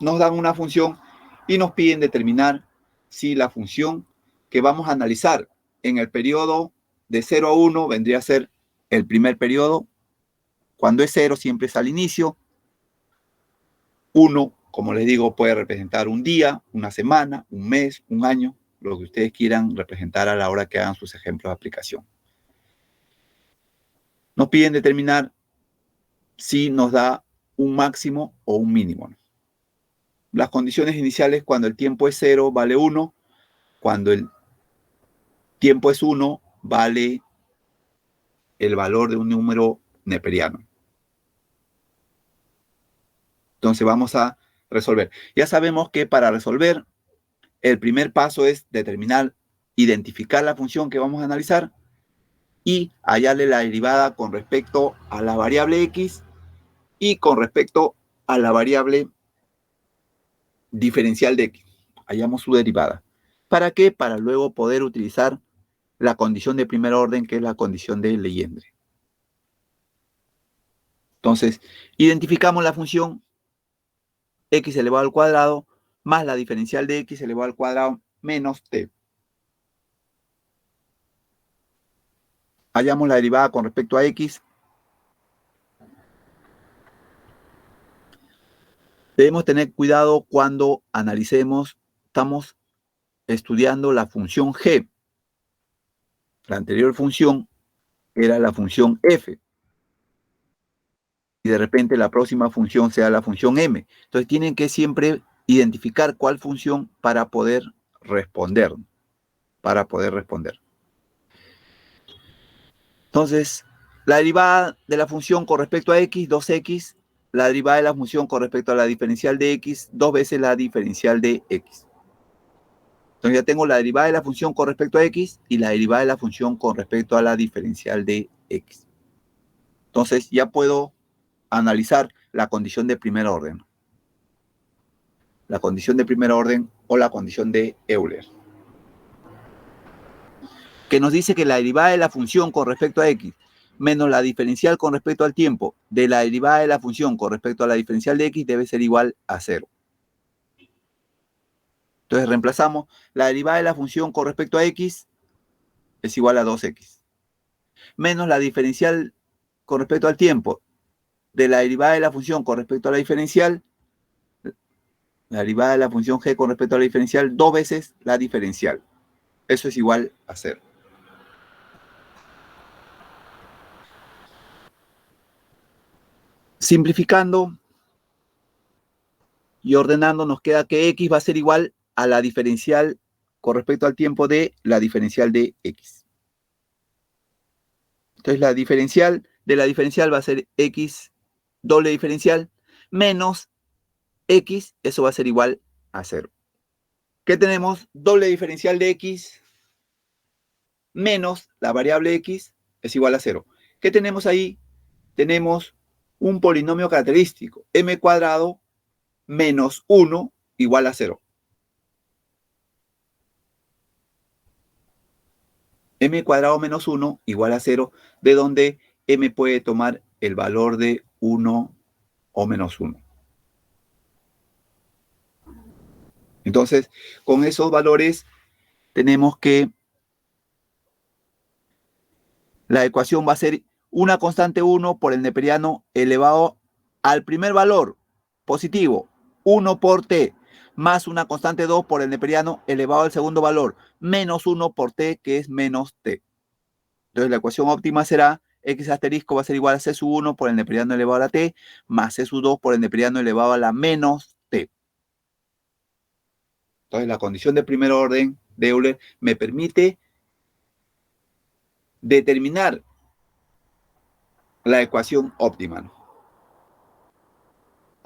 S1: Nos dan una función y nos piden determinar si la función que vamos a analizar en el periodo de 0 a 1 vendría a ser el primer periodo. Cuando es 0 siempre es al inicio. 1, como les digo, puede representar un día, una semana, un mes, un año, lo que ustedes quieran representar a la hora que hagan sus ejemplos de aplicación. Nos piden determinar si nos da un máximo o un mínimo. Las condiciones iniciales, cuando el tiempo es 0, vale 1. Cuando el tiempo es 1, vale el valor de un número neperiano. Entonces vamos a resolver. Ya sabemos que para resolver, el primer paso es determinar, identificar la función que vamos a analizar y hallarle la derivada con respecto a la variable x y con respecto a la variable diferencial de x. Hallamos su derivada. ¿Para qué? Para luego poder utilizar la condición de primer orden, que es la condición de Legendre. Entonces, identificamos la función x elevado al cuadrado más la diferencial de x elevado al cuadrado menos t. Hallamos la derivada con respecto a x. Debemos tener cuidado cuando analicemos, estamos estudiando la función g. La anterior función era la función f. Y de repente la próxima función sea la función m. Entonces tienen que siempre identificar cuál función para poder responder. Entonces, la derivada de la función con respecto a x, 2x. La derivada de la función con respecto a la diferencial de x, 2 veces la diferencial de x. Entonces ya tengo la derivada de la función con respecto a x y la derivada de la función con respecto a la diferencial de x. Entonces ya puedo analizar la condición de primer orden. La condición de primer orden o la condición de Euler. Que nos dice que la derivada de la función con respecto a x menos la diferencial con respecto al tiempo de la derivada de la función con respecto a la diferencial de x debe ser igual a 0. Entonces reemplazamos la derivada de la función con respecto a x es igual a 2x. Menos la diferencial con respecto al tiempo de la derivada de la función con respecto a la diferencial, la derivada de la función g con respecto a la diferencial, 2 veces la diferencial. Eso es igual a 0. Simplificando y ordenando, nos queda que x va a ser igual a la diferencial con respecto al tiempo de la diferencial de x. Entonces la diferencial de la diferencial va a ser x doble diferencial menos x, eso va a ser igual a 0. ¿Qué tenemos? Doble diferencial de x menos la variable x es igual a 0. ¿Qué tenemos ahí? Tenemos un polinomio característico, m cuadrado menos 1 igual a 0. M cuadrado menos 1 igual a 0, de donde m puede tomar el valor de 1 o menos 1. Entonces, con esos valores tenemos que la ecuación va a ser una constante 1 por el neperiano elevado al primer valor positivo, 1 por t, más una constante 2 por el neperiano elevado al segundo valor, menos 1 por t, que es menos t. Entonces la ecuación óptima será x asterisco va a ser igual a c sub 1 por el neperiano elevado a la t, más c sub 2 por el neperiano elevado a la menos t. Entonces la condición de primer orden de Euler me permite determinar la ecuación óptima.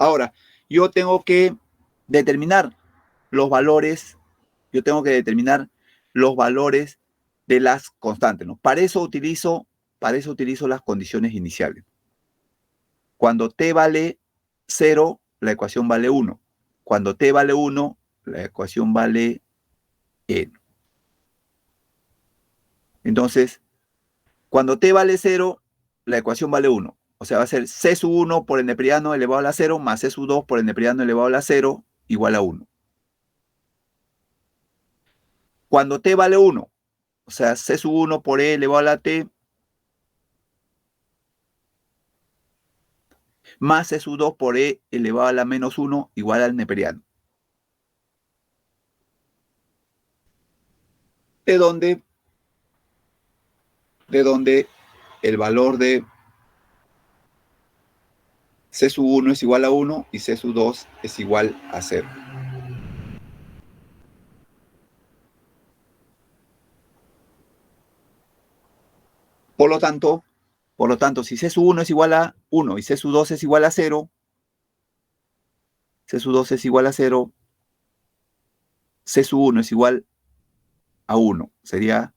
S1: Ahora, yo tengo que determinar los valores, de las constantes, ¿no? Para eso utilizo las condiciones iniciales. Cuando t vale 0, la ecuación vale 1. Cuando t vale 1, la ecuación vale n. Entonces, cuando t vale 0, la ecuación vale 1. O sea, va a ser c sub 1 por n' elevado a la 0 más c sub 2 por n' elevado a la 0 igual a 1. Cuando t vale 1, o sea, c sub 1 por e elevado a la t más c sub 2 por e elevado a la menos 1 igual al neperiano. De donde el valor de c sub 1 es igual a 1 y c sub 2 es igual a 0. Por lo tanto, si c sub 1 es igual a 1 y c sub 2 es igual a 0, c sub 2 es igual a 0, c sub 1 es igual a 1. Sería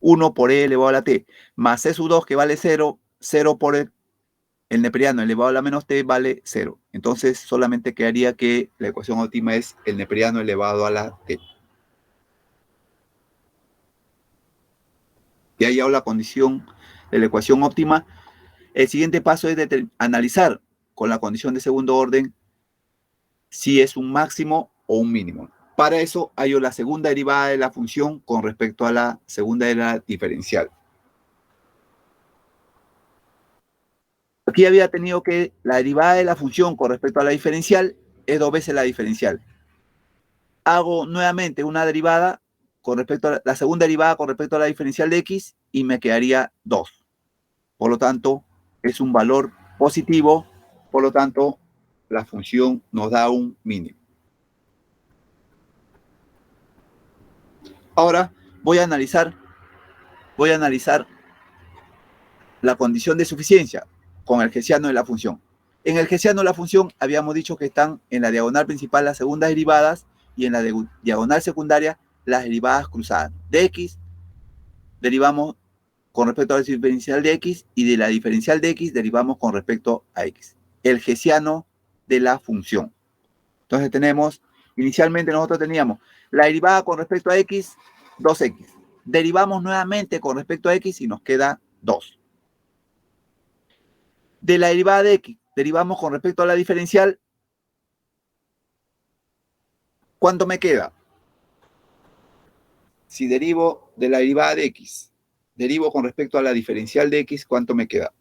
S1: 1 por e elevado a la t, más c sub 2 que vale 0, 0 por el neperiano elevado a la menos t vale 0. Entonces solamente quedaría que la ecuación óptima es el neperiano elevado a la t. Y ahí hago la condición de la ecuación óptima. El siguiente paso es analizar con la condición de segundo orden si es un máximo o un mínimo. Para eso hallo la segunda derivada de la función con respecto a la segunda de la diferencial. Aquí había tenido que la derivada de la función con respecto a la diferencial es 2 veces la diferencial. Hago nuevamente una derivada con respecto a la segunda derivada con respecto a la diferencial de x y me quedaría 2. Por lo tanto, es un valor positivo, por lo tanto, la función nos da un mínimo. Ahora voy a analizar la condición de suficiencia con el hessiano de la función. En el hessiano de la función habíamos dicho que están en la diagonal principal las segundas derivadas y en la diagonal secundaria las derivadas cruzadas. De x derivamos con respecto a la diferencial de x y de la diferencial de x derivamos con respecto a x. El hessiano de la función. Entonces inicialmente nosotros teníamos la derivada con respecto a x, 2x. Derivamos nuevamente con respecto a x y nos queda 2. De la derivada de x, derivamos con respecto a la diferencial. ¿Cuánto me queda? Si derivo de la derivada de x, derivo con respecto a la diferencial de x, ¿cuánto me queda?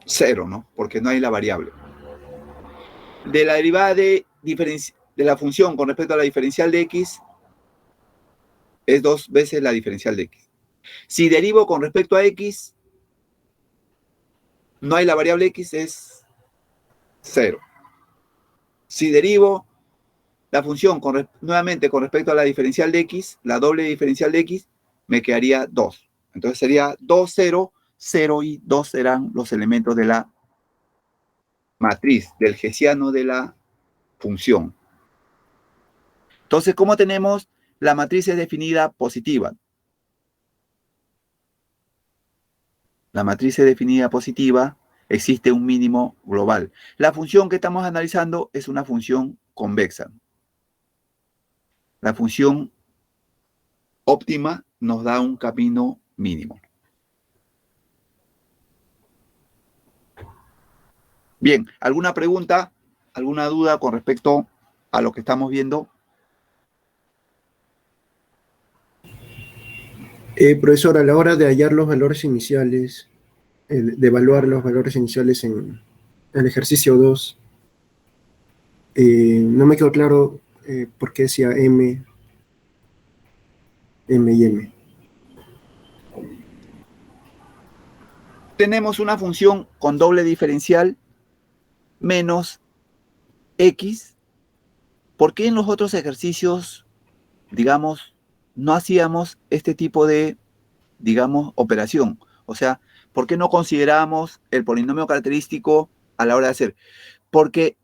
S1: Cero, ¿no? Porque no hay la variable. De la derivada de la función con respecto a la diferencial de x, es 2 veces la diferencial de x. Si derivo con respecto a x, no hay la variable x, es 0. Si derivo la función nuevamente con respecto a la diferencial de x, la doble diferencial de x, me quedaría 2. Entonces sería 2, 0, 0 y 2 serán los elementos de la matriz, del hessiano de la función. Entonces, ¿cómo tenemos la matriz es definida positiva? La matriz es definida positiva, existe un mínimo global. La función que estamos analizando es una función convexa. La función óptima nos da un camino mínimo. Bien, ¿alguna pregunta, alguna duda con respecto a lo que estamos viendo?
S3: Profesor, a la hora de hallar los valores iniciales, de evaluar los valores iniciales en el ejercicio 2, no me quedó claro por qué decía M y M.
S1: Tenemos una función con doble diferencial menos X. ¿Por qué en los otros ejercicios, digamos, no hacíamos este tipo de, digamos, operación. O sea, ¿por qué no consideramos el polinomio característico a la hora de hacer? Porque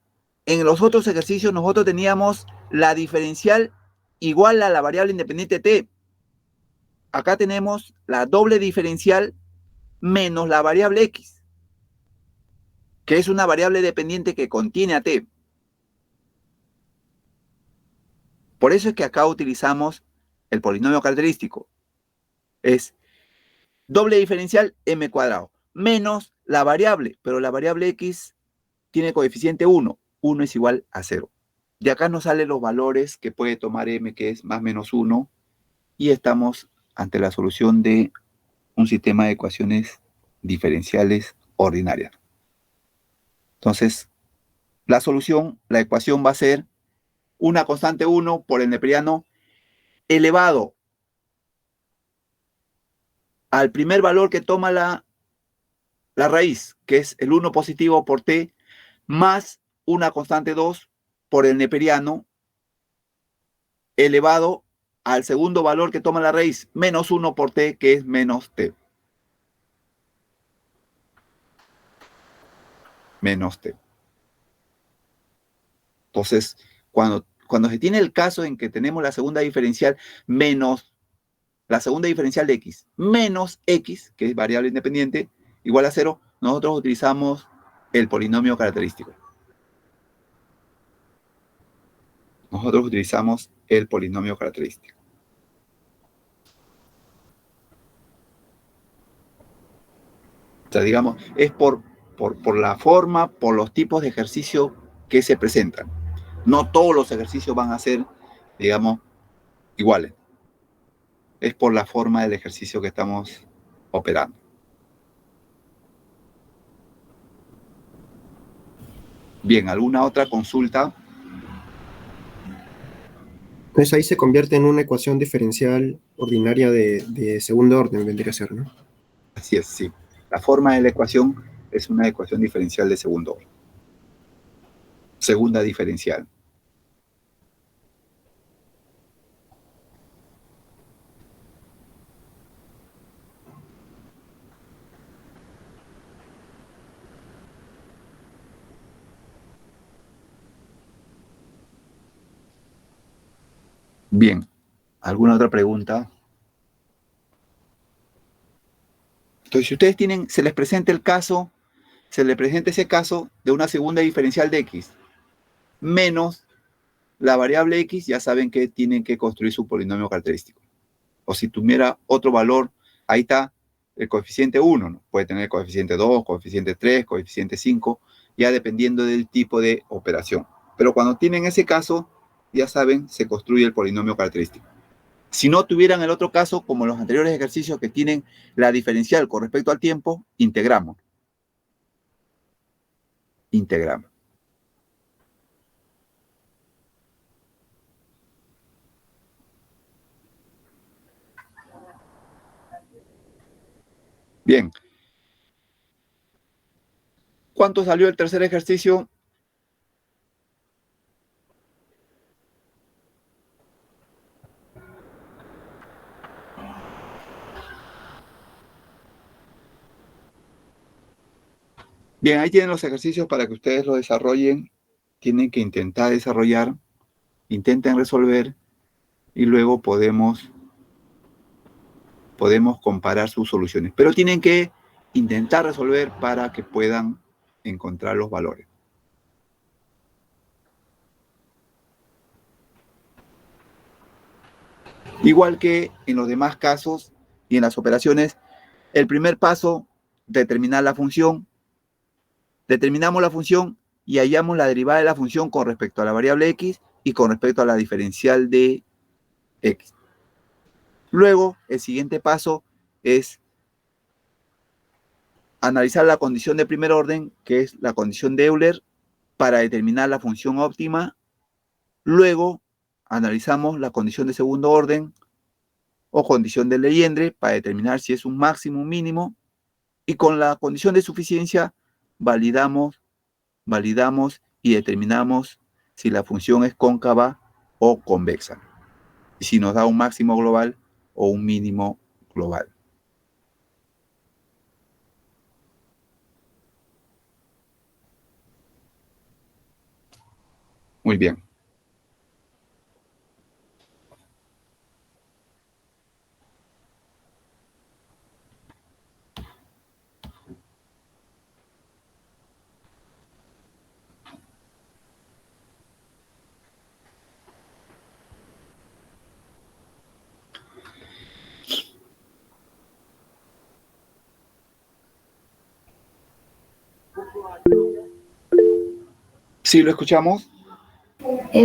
S1: en los otros ejercicios nosotros teníamos la diferencial igual a la variable independiente t. Acá tenemos la doble diferencial menos la variable x, que es una variable dependiente que contiene a t. Por eso es que acá utilizamos el polinomio característico. Es doble diferencial m cuadrado menos la variable, pero la variable x tiene coeficiente 1. 1 es igual a 0. De acá nos salen los valores que puede tomar m, que es más menos 1, y estamos ante la solución de un sistema de ecuaciones diferenciales ordinarias. Entonces, la solución, la ecuación va a ser una constante 1 por el neperiano elevado al primer valor que toma la raíz, que es el 1 positivo por t, más una constante 2 por el neperiano elevado al segundo valor que toma la raíz, menos 1 por t, que es menos t. Menos t. Entonces, cuando se tiene el caso en que tenemos la segunda diferencial menos la segunda diferencial de x menos x, que es variable independiente, igual a 0, nosotros utilizamos el polinomio característico. Nosotros utilizamos el polinomio característico. O sea, digamos, es por la forma, por los tipos de ejercicio que se presentan. No todos los ejercicios van a ser, digamos, iguales. Es por la forma del ejercicio que estamos operando. Bien, ¿alguna otra consulta?
S3: Entonces ahí se convierte en una ecuación diferencial ordinaria de segundo orden, vendría a ser, ¿no?
S1: Así es, sí. La forma de la ecuación es una ecuación diferencial de segundo orden. Segunda diferencial. Bien, ¿alguna otra pregunta? Entonces, si ustedes tienen, se les presenta el caso, se les presenta ese caso de una segunda diferencial de x menos la variable x, ya saben que tienen que construir su polinomio característico. O si tuviera otro valor, ahí está el coeficiente 1, ¿no? Puede tener coeficiente 2, coeficiente 3, coeficiente 5, ya dependiendo del tipo de operación. Pero cuando tienen ese caso, ya saben, se construye el polinomio característico. Si no tuvieran el otro caso, como los anteriores ejercicios que tienen la diferencial con respecto al tiempo, integramos. Integramos. Bien. ¿Cuánto salió el tercer ejercicio? Bien, ahí tienen los ejercicios para que ustedes los desarrollen. Tienen que intentar desarrollar, intenten resolver y luego podemos comparar sus soluciones. Pero tienen que intentar resolver para que puedan encontrar los valores. Igual que en los demás casos y en las operaciones, el primer paso, determinar la función. Determinamos la función y hallamos la derivada de la función con respecto a la variable x y con respecto a la diferencial de x. Luego, el siguiente paso es analizar la condición de primer orden, que es la condición de Euler, para determinar la función óptima. Luego, analizamos la condición de segundo orden o condición de Legendre para determinar si es un máximo o mínimo. Y con la condición de suficiencia, validamos y determinamos si la función es cóncava o convexa. si nos da un máximo global o un mínimo global. Muy bien. ¿Sí lo escuchamos?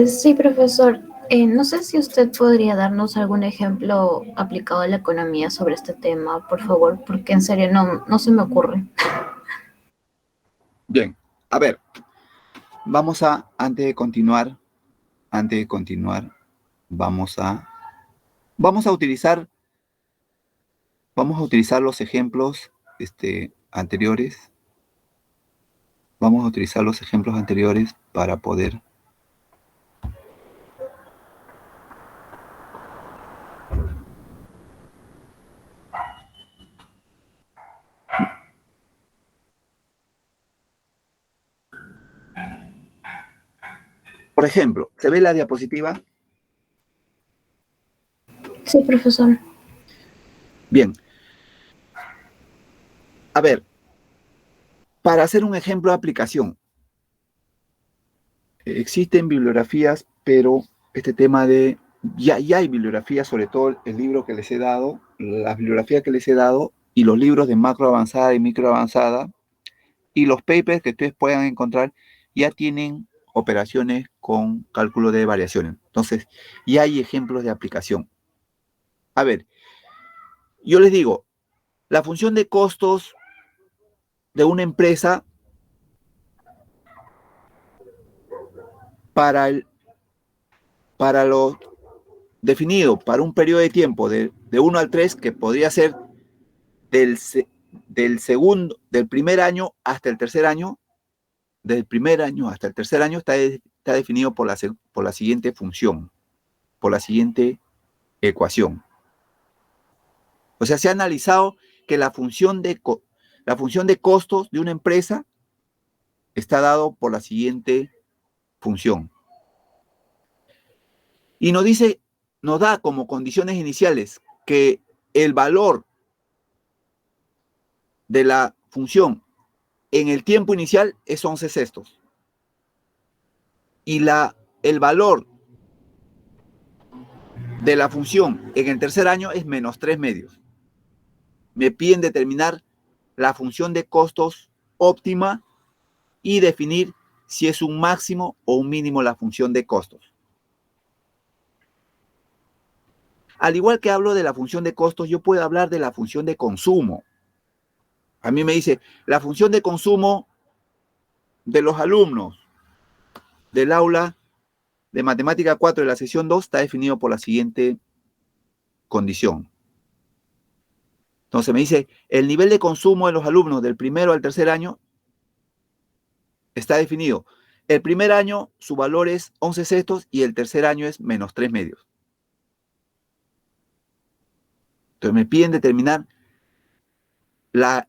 S4: Sí, profesor. No sé si usted podría darnos algún ejemplo aplicado a la economía sobre este tema, por favor, porque en serio no se me ocurre.
S1: Bien. A ver, vamos a, antes de continuar, vamos a utilizar los ejemplos anteriores. Vamos a utilizar los ejemplos anteriores para poder. Por ejemplo, ¿se ve la diapositiva?
S4: Sí, profesor.
S1: Bien. A ver, para hacer un ejemplo de aplicación, existen bibliografías, pero este tema de... Ya hay bibliografías, sobre todo el libro que les he dado, las bibliografías que les he dado, y los libros de macro avanzada y micro avanzada, y los papers que ustedes puedan encontrar, ya tienen operaciones con cálculo de variaciones. Entonces, ya hay ejemplos de aplicación. A ver, yo les digo, la función de costos de una empresa para lo definido para un periodo de tiempo de 1 al 3, que podría ser del primer año hasta el tercer año, del primer año hasta el tercer año está definido por la siguiente función, por la siguiente ecuación. O sea, se ha analizado que la función de costos de una empresa está dado por la siguiente función. Y nos da como condiciones iniciales que el valor de la función en el tiempo inicial es 11 sextos. Y el valor de la función en el tercer año es menos 3 medios. Me piden determinar la función de costos óptima y definir si es un máximo o un mínimo la función de costos. Al igual que hablo de la función de costos, yo puedo hablar de la función de consumo. A mí me dice, la función de consumo de los alumnos del aula de matemática 4 de la sesión 2 está definido por la siguiente condición. Entonces me dice, el nivel de consumo de los alumnos del primero al tercer año está definido. El primer año su valor es 11 sextos y el tercer año es menos 3 medios. Entonces me piden determinar la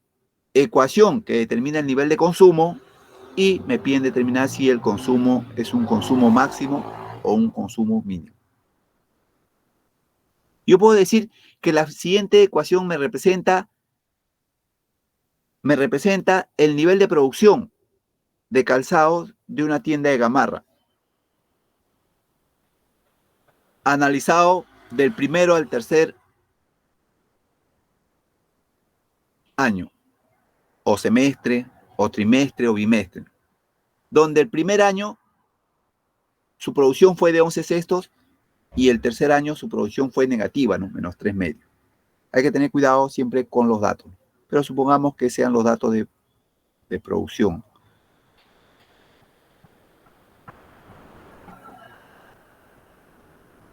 S1: ecuación que determina el nivel de consumo y me piden determinar si el consumo es un consumo máximo o un consumo mínimo. Yo puedo decir que la siguiente ecuación me representa el nivel de producción de calzados de una tienda de Gamarra, analizado del primero al tercer año, o semestre, o trimestre, o bimestre, donde el primer año su producción fue de 11 sextos y el tercer año su producción fue negativa, ¿no? Menos 3 medios. Hay que tener cuidado siempre con los datos, pero supongamos que sean los datos de producción.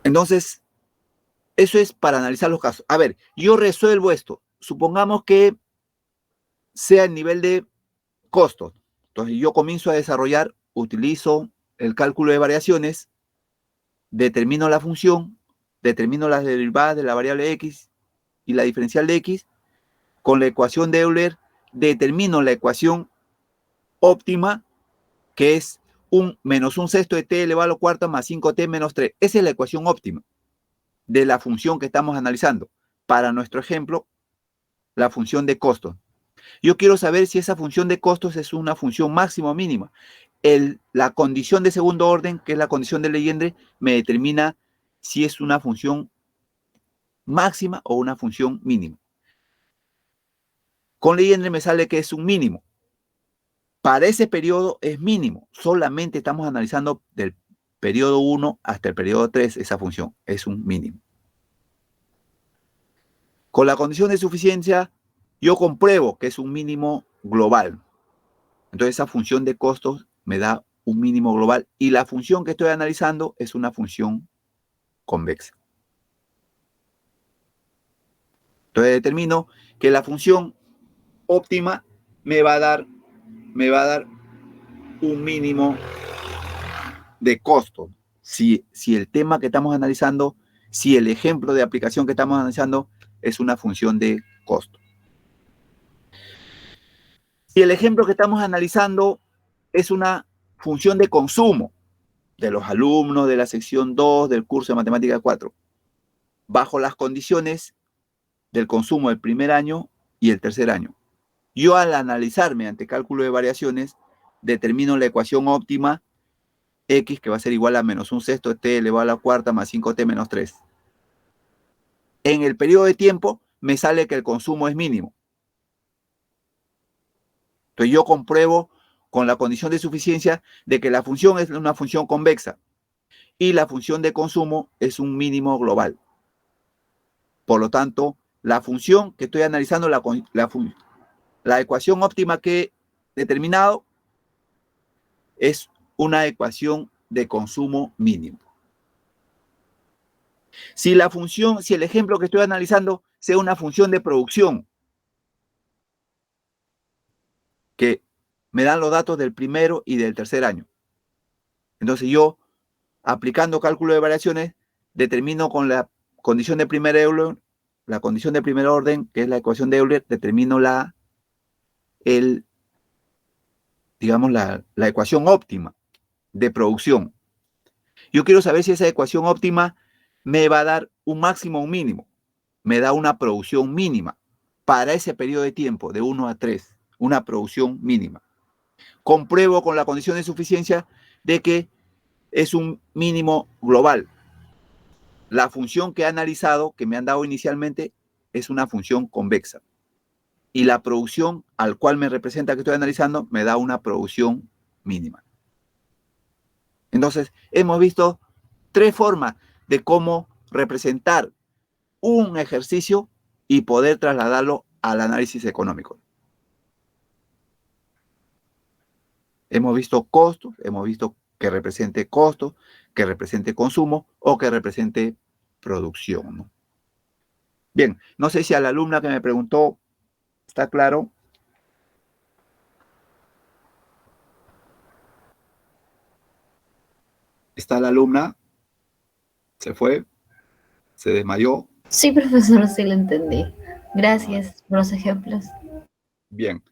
S1: Entonces, eso es para analizar los casos. A ver, yo resuelvo esto. Supongamos que sea el nivel de costos. Entonces, yo comienzo a desarrollar, utilizo el cálculo de variaciones, determino la función determino las derivadas de la variable x y la diferencial de x. Con la ecuación de Euler determino la ecuación óptima, que es menos un sexto de t elevado a la cuarta más 5t menos 3. Esa es la ecuación óptima de la función que estamos analizando. Para nuestro ejemplo, la función de costos. Yo quiero saber si esa función de costos es una función máxima o mínima. La condición de segundo orden, que es la condición de Legendre, me determina si es una función máxima o una función mínima. Con Legendre me sale que es un mínimo. Para ese periodo es mínimo. Solamente estamos analizando del periodo 1 hasta el periodo 3 esa función. Es un mínimo. Con la condición de suficiencia, yo compruebo que es un mínimo global. Entonces esa función de costos me da un mínimo global y la función que estoy analizando es una función convexa. Entonces determino que la función óptima me va a dar un mínimo de costo. Si el tema que estamos analizando, si el ejemplo de aplicación que estamos analizando es una función de costo. Si el ejemplo que estamos analizando es una función de consumo de los alumnos de la sección 2 del curso de Matemática 4, bajo las condiciones del consumo del primer año y el tercer año. Yo al analizar mediante cálculo de variaciones, determino la ecuación óptima x, que va a ser igual a menos un sexto de t elevado a la cuarta más 5t menos 3. En el periodo de tiempo me sale que el consumo es mínimo. Entonces yo compruebo con la condición de suficiencia de que la función es una función convexa y la función de consumo es un mínimo global. Por lo tanto, la función que estoy analizando, la ecuación óptima que he determinado es una ecuación de consumo mínimo. Si el ejemplo que estoy analizando sea una función de producción, que me dan los datos del primero y del tercer año. Entonces yo, aplicando cálculo de variaciones, determino con la condición de primer orden, la condición de primer orden, que es la ecuación de Euler, determino la ecuación óptima de producción. Yo quiero saber si esa ecuación óptima me va a dar un máximo o un mínimo. Me da una producción mínima para ese periodo de tiempo, de 1 a 3, una producción mínima. Compruebo con la condición de suficiencia de que es un mínimo global. La función que he analizado, que me han dado inicialmente, es una función convexa. Y la producción al cual me representa que estoy analizando me da una producción mínima. Entonces, hemos visto 3 formas de cómo representar un ejercicio y poder trasladarlo al análisis económico. Hemos visto costos, hemos visto que represente costos, que represente consumo o que represente producción, ¿no? Bien, no sé si a la alumna que me preguntó está claro. ¿Está la alumna? ¿Se fue? ¿Se desmayó?
S4: Sí, profesor, sí lo entendí. Gracias por los ejemplos.
S1: Bien.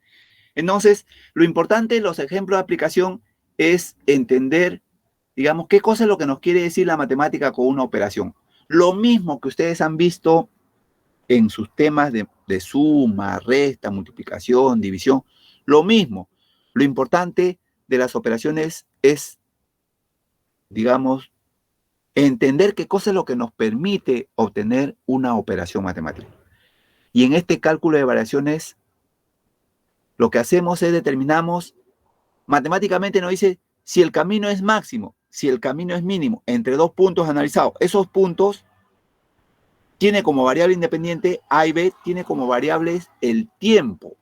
S1: Entonces, lo importante de los ejemplos de aplicación es entender, digamos, qué cosa es lo que nos quiere decir la matemática con una operación. Lo mismo que ustedes han visto en sus temas de suma, resta, multiplicación, división, lo mismo. Lo importante de las operaciones es, digamos, entender qué cosa es lo que nos permite obtener una operación matemática. Y en este cálculo de variaciones, lo que hacemos es determinamos, matemáticamente nos dice si el camino es máximo, si el camino es mínimo, entre 2 puntos analizados. Esos puntos tiene como variable independiente A y B, tiene como variables el tiempo.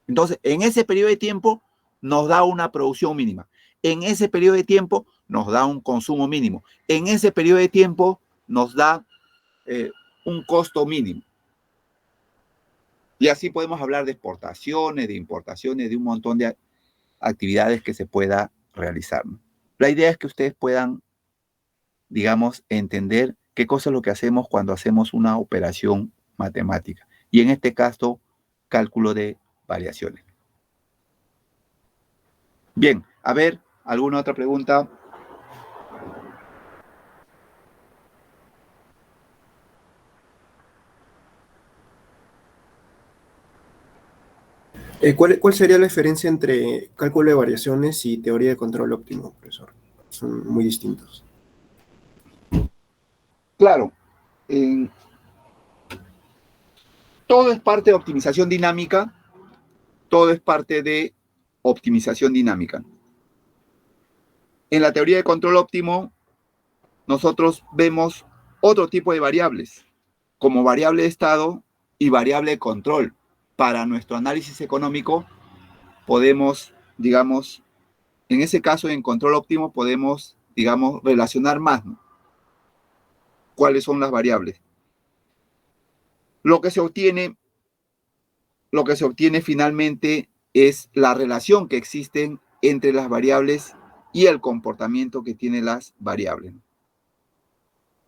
S1: Entonces, en ese periodo de tiempo nos da una producción mínima. En ese periodo de tiempo nos da un consumo mínimo. En ese periodo de tiempo nos da un costo mínimo. Y así podemos hablar de exportaciones, de importaciones, de un montón de actividades que se pueda realizar, ¿no? La idea es que ustedes puedan, digamos, entender qué cosa es lo que hacemos cuando hacemos una operación matemática. Y en este caso, cálculo de variaciones. Bien, a ver, ¿alguna otra pregunta?
S3: ¿Cuál sería la diferencia entre cálculo de variaciones y teoría de control óptimo, profesor? Son muy distintos.
S1: Claro, todo es parte de optimización dinámica, todo es parte de optimización dinámica. En la teoría de control óptimo, nosotros vemos otro tipo de variables, como variable de estado y variable de control. Para nuestro análisis económico, podemos, digamos, en ese caso, en control óptimo, podemos, digamos, relacionar más, ¿no? ¿Cuáles son las variables? Lo que se obtiene finalmente es la relación que existe entre las variables y el comportamiento que tienen las variables.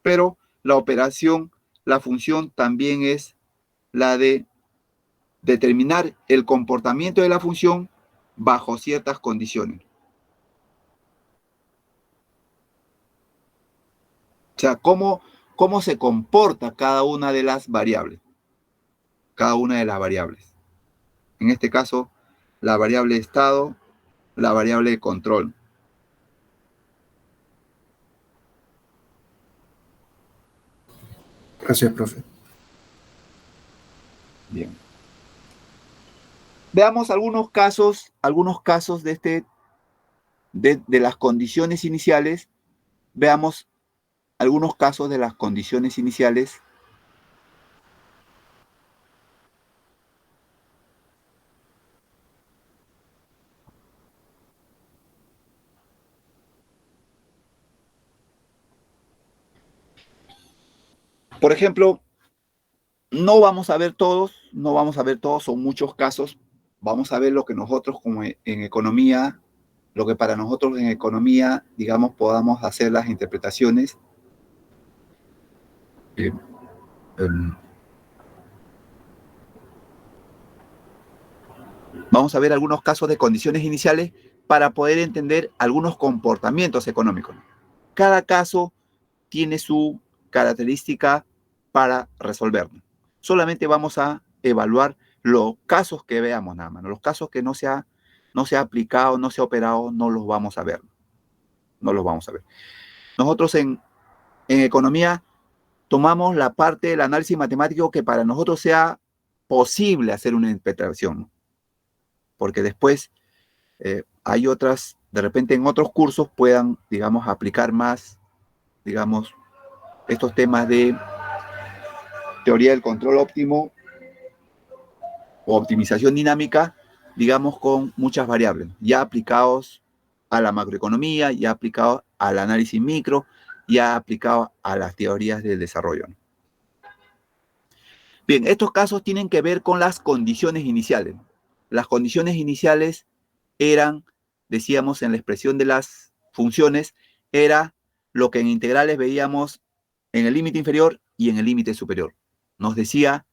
S1: Pero la operación, la función también es la de determinar el comportamiento de la función bajo ciertas condiciones. O sea, cómo se comporta cada una de las variables. Cada una de las variables. En este caso, la variable de estado, la variable de control.
S3: Gracias, profe.
S1: Bien. Veamos algunos casos de las condiciones iniciales. Veamos algunos casos de las condiciones iniciales. Por ejemplo, no vamos a ver todos, son muchos casos. Vamos a ver lo que nosotros como en economía, lo que para nosotros en economía, digamos, podamos hacer las interpretaciones. Vamos a ver algunos casos de condiciones iniciales para poder entender algunos comportamientos económicos. Cada caso tiene su característica para resolverlo. Solamente vamos a evaluar los casos que veamos nada más. Los casos que no se ha aplicado, no se ha operado, no los vamos a ver. No los vamos a ver. Nosotros en economía tomamos la parte del análisis matemático que para nosotros sea posible hacer una interpretación, ¿no? Porque después hay otras, de repente en otros cursos puedan, digamos, aplicar más, digamos, estos temas de teoría del control óptimo o optimización dinámica, digamos, con muchas variables, ya aplicados a la macroeconomía, ya aplicados al análisis micro, ya aplicados a las teorías del desarrollo. Bien, estos casos tienen que ver con las condiciones iniciales. Las condiciones iniciales eran, decíamos en la expresión de las funciones, era lo que en integrales veíamos en el límite inferior y en el límite superior. Nos decía,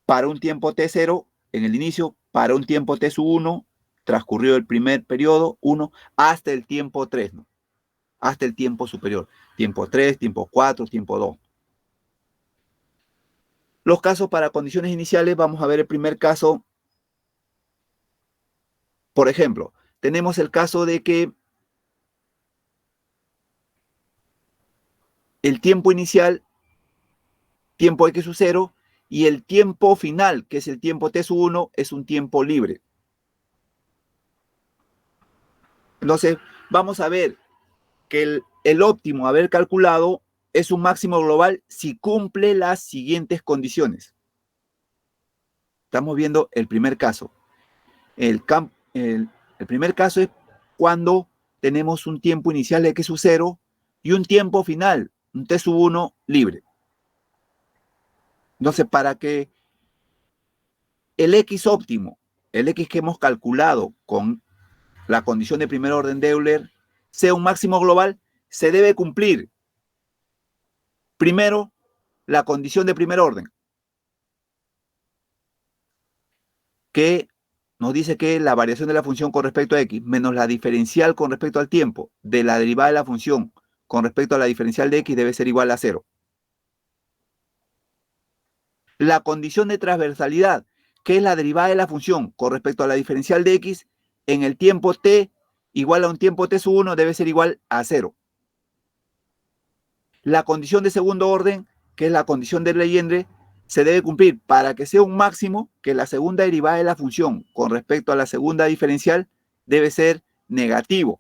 S1: para un tiempo t0, en el inicio, para un tiempo t sub 1, transcurrió el primer periodo, 1, hasta el tiempo 3, ¿no? Hasta el tiempo superior. Tiempo 3, tiempo 4, tiempo 2. Los casos para condiciones iniciales, vamos a ver el primer caso. Por ejemplo, tenemos el caso de que el tiempo inicial, tiempo x sub 0, y el tiempo final, que es el tiempo t sub 1, es un tiempo libre. Entonces, vamos a ver que el óptimo a haber calculado es un máximo global si cumple las siguientes condiciones. Estamos viendo el primer caso. El primer caso es cuando tenemos un tiempo inicial de x sub 0 y un tiempo final, un t sub 1 libre. Entonces, para que el x óptimo, el x que hemos calculado con la condición de primer orden de Euler, sea un máximo global, se debe cumplir Primero, la condición de primer orden, que nos dice que la variación de la función con respecto a x menos la diferencial con respecto al tiempo de la derivada de la función con respecto a la diferencial de x debe ser igual a 0. La condición de transversalidad, que es la derivada de la función con respecto a la diferencial de x en el tiempo t igual a un tiempo t sub 1 debe ser igual a 0. La condición de segundo orden, que es la condición de Legendre, se debe cumplir para que sea un máximo, que la segunda derivada de la función con respecto a la segunda diferencial debe ser negativo.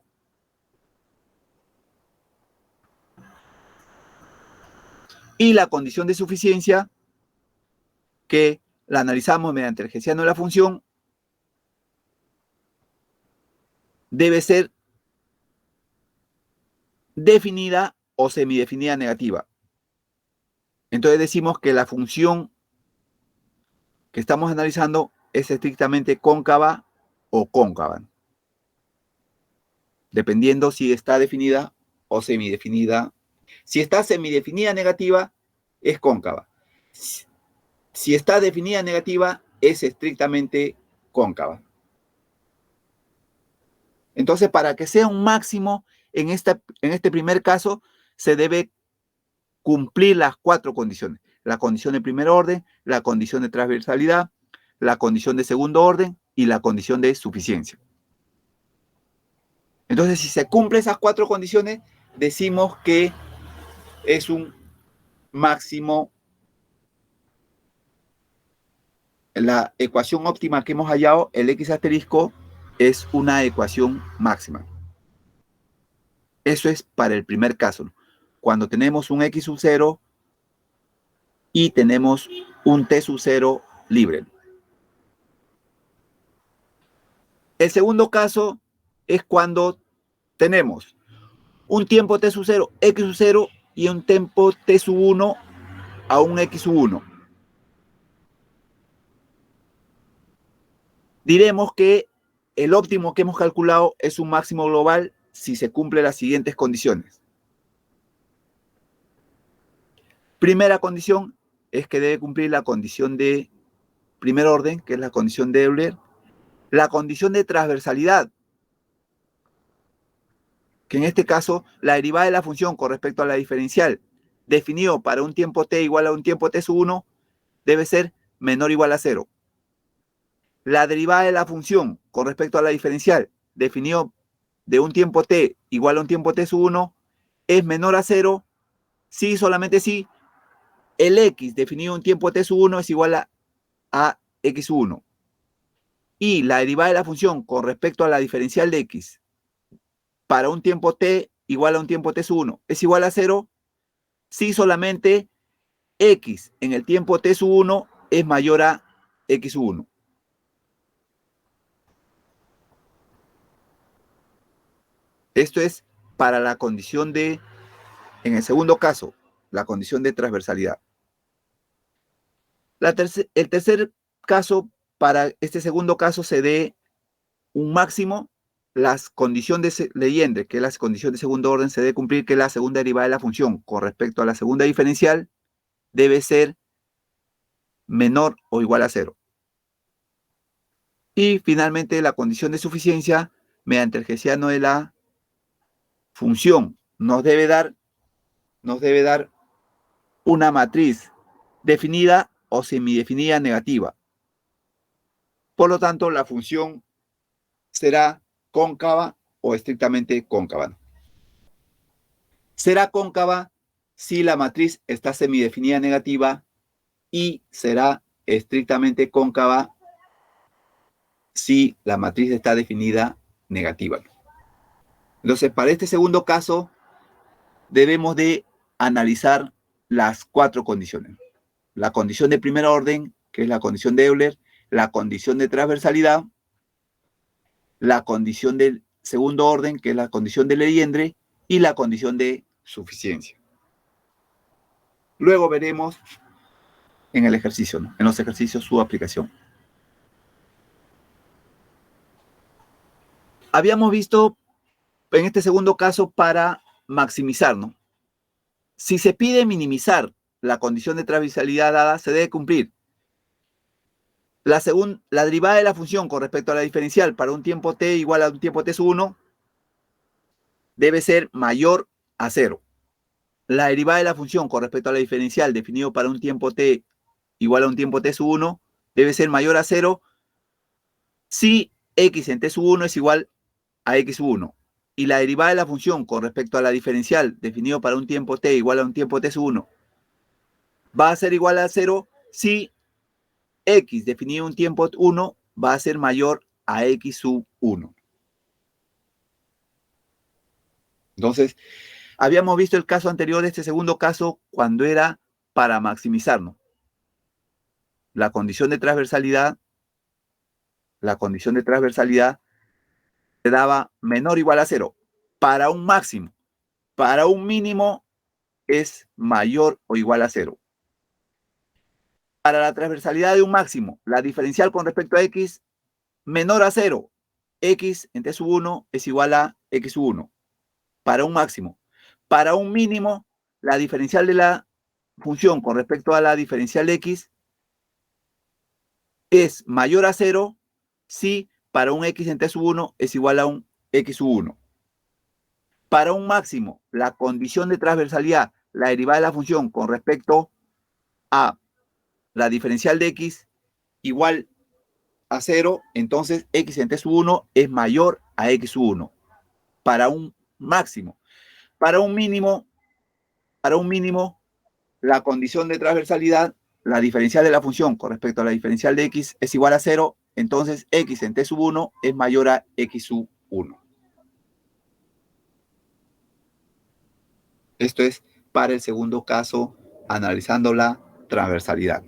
S1: Y la condición de suficiencia, que la analizamos mediante el hessiano de la función, debe ser definida o semidefinida negativa. Entonces decimos que la función que estamos analizando es estrictamente cóncava o cóncava, dependiendo si está definida o semidefinida. Si está semidefinida negativa, es cóncava. Si está definida negativa, es estrictamente cóncava. Entonces, para que sea un máximo, en este primer caso, se debe cumplir las 4 condiciones. La condición de primer orden, la condición de transversalidad, la condición de segundo orden y la condición de suficiencia. Entonces, si se cumplen esas 4 condiciones, decimos que es un máximo. La ecuación óptima que hemos hallado, el x asterisco, es una ecuación máxima. Eso es para el primer caso, ¿no? Cuando tenemos un x sub 0 y tenemos un t sub 0 libre. El segundo caso es cuando tenemos un tiempo t sub 0, x sub 0 y un tiempo t sub 1 a un x sub 1. Diremos que el óptimo que hemos calculado es un máximo global si se cumplen las siguientes condiciones. Primera condición es que debe cumplir la condición de primer orden, que es la condición de Euler, la condición de transversalidad, que en este caso la derivada de la función con respecto a la diferencial definido para un tiempo t igual a un tiempo t sub 1 debe ser menor o igual a 0. La derivada de la función con respecto a la diferencial definido de un tiempo t igual a un tiempo t sub 1 es menor a 0 si solamente si el x definido en un tiempo t sub 1 es igual a x sub 1. Y la derivada de la función con respecto a la diferencial de x para un tiempo t igual a un tiempo t sub 1 es igual a 0 si solamente x en el tiempo t sub 1 es mayor a x sub 1. Esto es para la condición de, en el segundo caso, la condición de transversalidad. El tercer caso, para este segundo caso se dé un máximo, las condiciones de Legendre, que es la condición de segundo orden, se debe cumplir que la segunda derivada de la función con respecto a la segunda diferencial debe ser menor o igual a 0. Y finalmente la condición de suficiencia mediante el hessiano de la función nos debe dar una matriz definida o semidefinida negativa. Por lo tanto, la función será cóncava o estrictamente cóncava. Será cóncava si la matriz está semidefinida negativa y será estrictamente cóncava si la matriz está definida negativa. Entonces, para este segundo caso, debemos de analizar las 4 condiciones. La condición de primer orden, que es la condición de Euler, la condición de transversalidad, la condición del segundo orden, que es la condición de Legendre, y la condición de suficiencia. Luego veremos en el ejercicio, ¿no? En los ejercicios su aplicación. Habíamos visto en este segundo caso para maximizar, ¿no? Si se pide minimizar la condición de transversalidad dada, se debe cumplir la derivada de la función con respecto a la diferencial para un tiempo t igual a un tiempo t sub 1 debe ser mayor a 0. La derivada de la función con respecto a la diferencial definido para un tiempo t igual a un tiempo t sub 1 debe ser mayor a 0 si x en t sub 1 es igual a x sub 1. Y la derivada de la función con respecto a la diferencial definido para un tiempo t igual a un tiempo t sub 1 va a ser igual a 0 si x definido un tiempo 1 va a ser mayor a x sub 1. Entonces, habíamos visto el caso anterior de este segundo caso cuando era para maximizarnos. La condición de transversalidad se daba menor o igual a 0 para un máximo. Para un mínimo es mayor o igual a 0. Para la transversalidad de un máximo, la diferencial con respecto a x menor a 0. X en t sub 1 es igual a x sub 1. Para un máximo. Para un mínimo, la diferencial de la función con respecto a la diferencial de x es mayor a 0 si para un x en t sub 1 es igual a un x sub 1. Para un máximo, la condición de transversalidad, la derivada de la función con respecto a la diferencial de x igual a 0, entonces x en t sub 1 es mayor a x sub 1. Para un máximo. Para un mínimo, la condición de transversalidad, la diferencial de la función con respecto a la diferencial de x es igual a 0, entonces x en t sub 1 es mayor a x sub 1. Esto es para el segundo caso, analizando la transversalidad.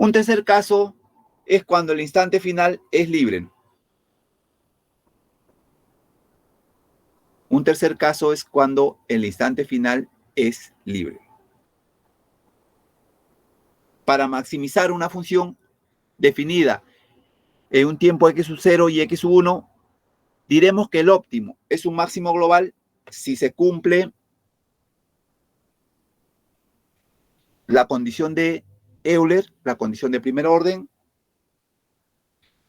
S1: Un tercer caso es cuando el instante final es libre. Un tercer caso es cuando el instante final es libre. Para maximizar una función definida en un tiempo x sub 0 y x sub 1, diremos que el óptimo es un máximo global si se cumple la condición de Euler, la condición de primer orden,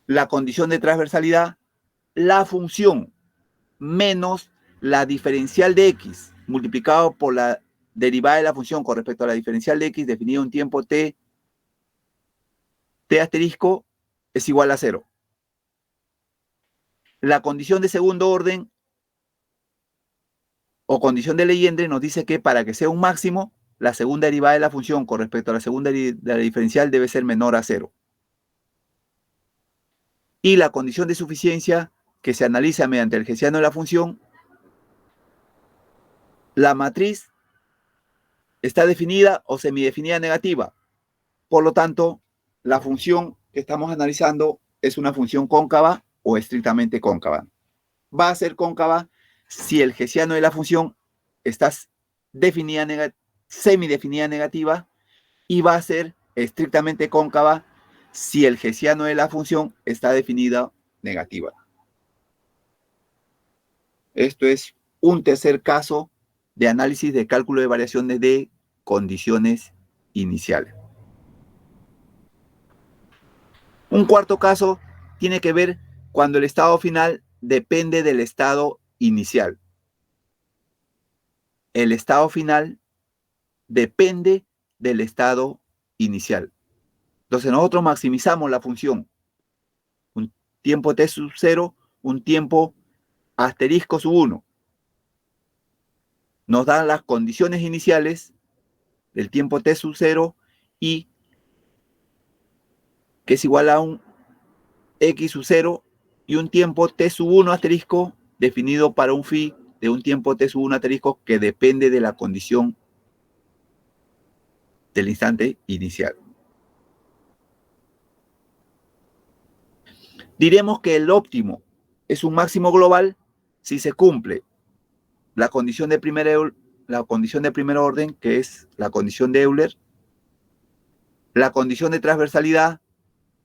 S1: la condición de transversalidad, la función menos la diferencial de x multiplicado por la derivada de la función con respecto a la diferencial de x definida en un tiempo t asterisco es igual a 0. La condición de segundo orden o condición de Legendre nos dice que para que sea un máximo, la segunda derivada de la función con respecto a la segunda de la diferencial debe ser menor a 0. Y la condición de suficiencia que se analiza mediante el hessiano de la función, la matriz está definida o semidefinida negativa. Por lo tanto, la función que estamos analizando es una función cóncava o estrictamente cóncava. Va a ser cóncava si el hessiano de la función está semidefinida negativa, y va a ser estrictamente cóncava si el hessiano de la función está definida negativa. Esto es un tercer caso de análisis de cálculo de variaciones de condiciones iniciales. Un cuarto caso tiene que ver cuando el estado final depende del estado inicial. El estado final depende del estado inicial. Entonces nosotros maximizamos la función. Un tiempo t sub 0, un tiempo asterisco sub 1. Nos dan las condiciones iniciales del tiempo t sub 0 y que es igual a un x sub 0 y un tiempo t sub 1 asterisco definido para un phi de un tiempo t sub 1 asterisco que depende de la condición del instante inicial. Diremos que el óptimo es un máximo global si se cumple la condición de primer orden, que es la condición de Euler, la condición de transversalidad,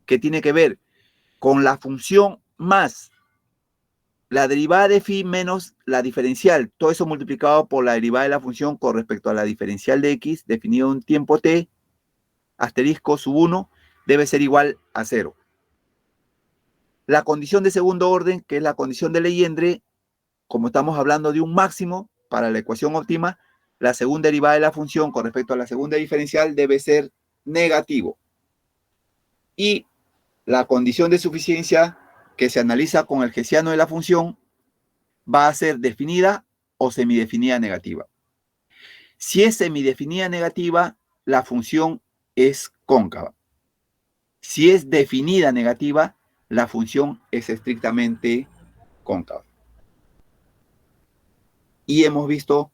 S1: que tiene que ver con la función más la derivada de phi menos la diferencial, todo eso multiplicado por la derivada de la función con respecto a la diferencial de x, definido en tiempo t, asterisco sub 1, debe ser igual a 0. La condición de segundo orden, que es la condición de Legendre, como estamos hablando de un máximo para la ecuación óptima, la segunda derivada de la función con respecto a la segunda diferencial debe ser negativo. Y la condición de suficiencia, que se analiza con el hessiano de la función, va a ser definida o semidefinida negativa. Si es semidefinida negativa, la función es cóncava. Si es definida negativa, la función es estrictamente cóncava. Y hemos visto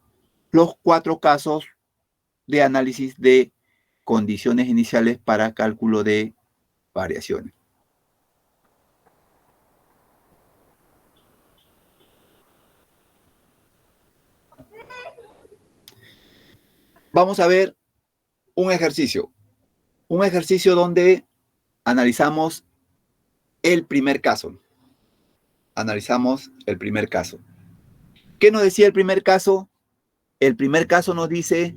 S1: los 4 casos de análisis de condiciones iniciales para cálculo de variaciones. Vamos a ver un ejercicio donde analizamos el primer caso. ¿Qué nos decía el primer caso? El primer caso nos dice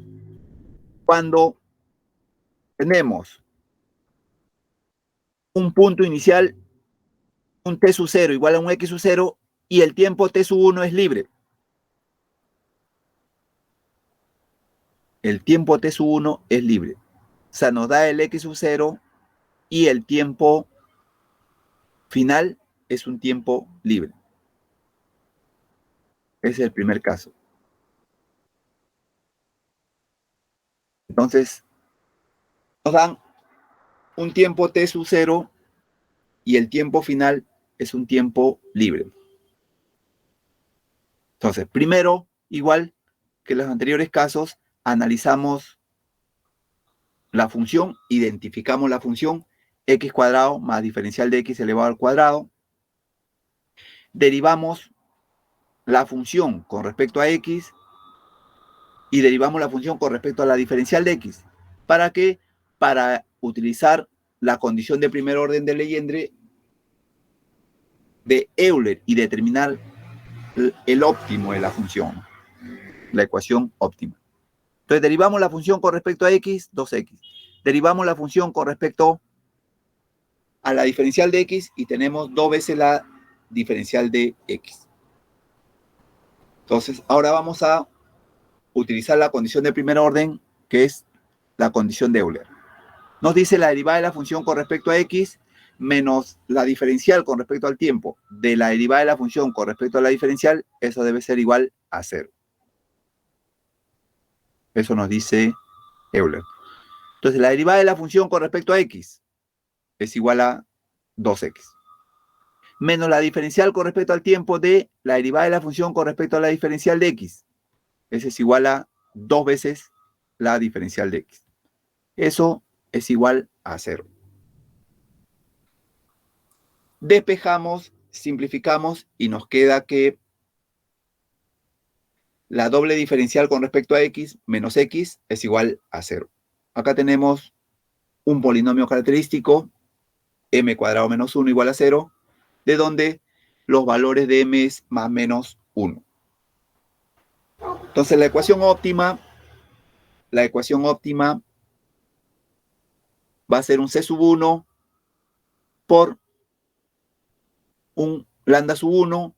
S1: cuando tenemos un punto inicial, un t sub 0 igual a un x sub 0 y el tiempo t sub 1 es libre. El tiempo t sub 1 es libre. O sea, nos da el x sub 0 y el tiempo final es un tiempo libre. Ese es el primer caso. Entonces, nos dan un tiempo t sub 0 y el tiempo final es un tiempo libre. Entonces, primero, igual que en los anteriores casos, analizamos la función, identificamos la función x cuadrado más diferencial de x elevado al cuadrado. Derivamos la función con respecto a x y derivamos la función con respecto a la diferencial de x. ¿Para qué? Para utilizar la condición de primer orden de Legendre de Euler y determinar el óptimo de la función, la ecuación óptima. Entonces derivamos la función con respecto a x, 2x. Derivamos la función con respecto a la diferencial de x y tenemos 2 veces la diferencial de x. Entonces ahora vamos a utilizar la condición de primer orden, que es la condición de Euler. Nos dice la derivada de la función con respecto a x menos la diferencial con respecto al tiempo de la derivada de la función con respecto a la diferencial, eso debe ser igual a 0. Eso nos dice Euler. Entonces la derivada de la función con respecto a x es igual a 2x. Menos la diferencial con respecto al tiempo de la derivada de la función con respecto a la diferencial de x. Ese es igual a 2 veces la diferencial de x. Eso es igual a 0. Despejamos, simplificamos y nos queda que la doble diferencial con respecto a x menos x es igual a 0. Acá tenemos un polinomio característico, m cuadrado menos 1 igual a 0, de donde los valores de m es más menos 1. Entonces la ecuación óptima va a ser un c sub 1 por un lambda sub 1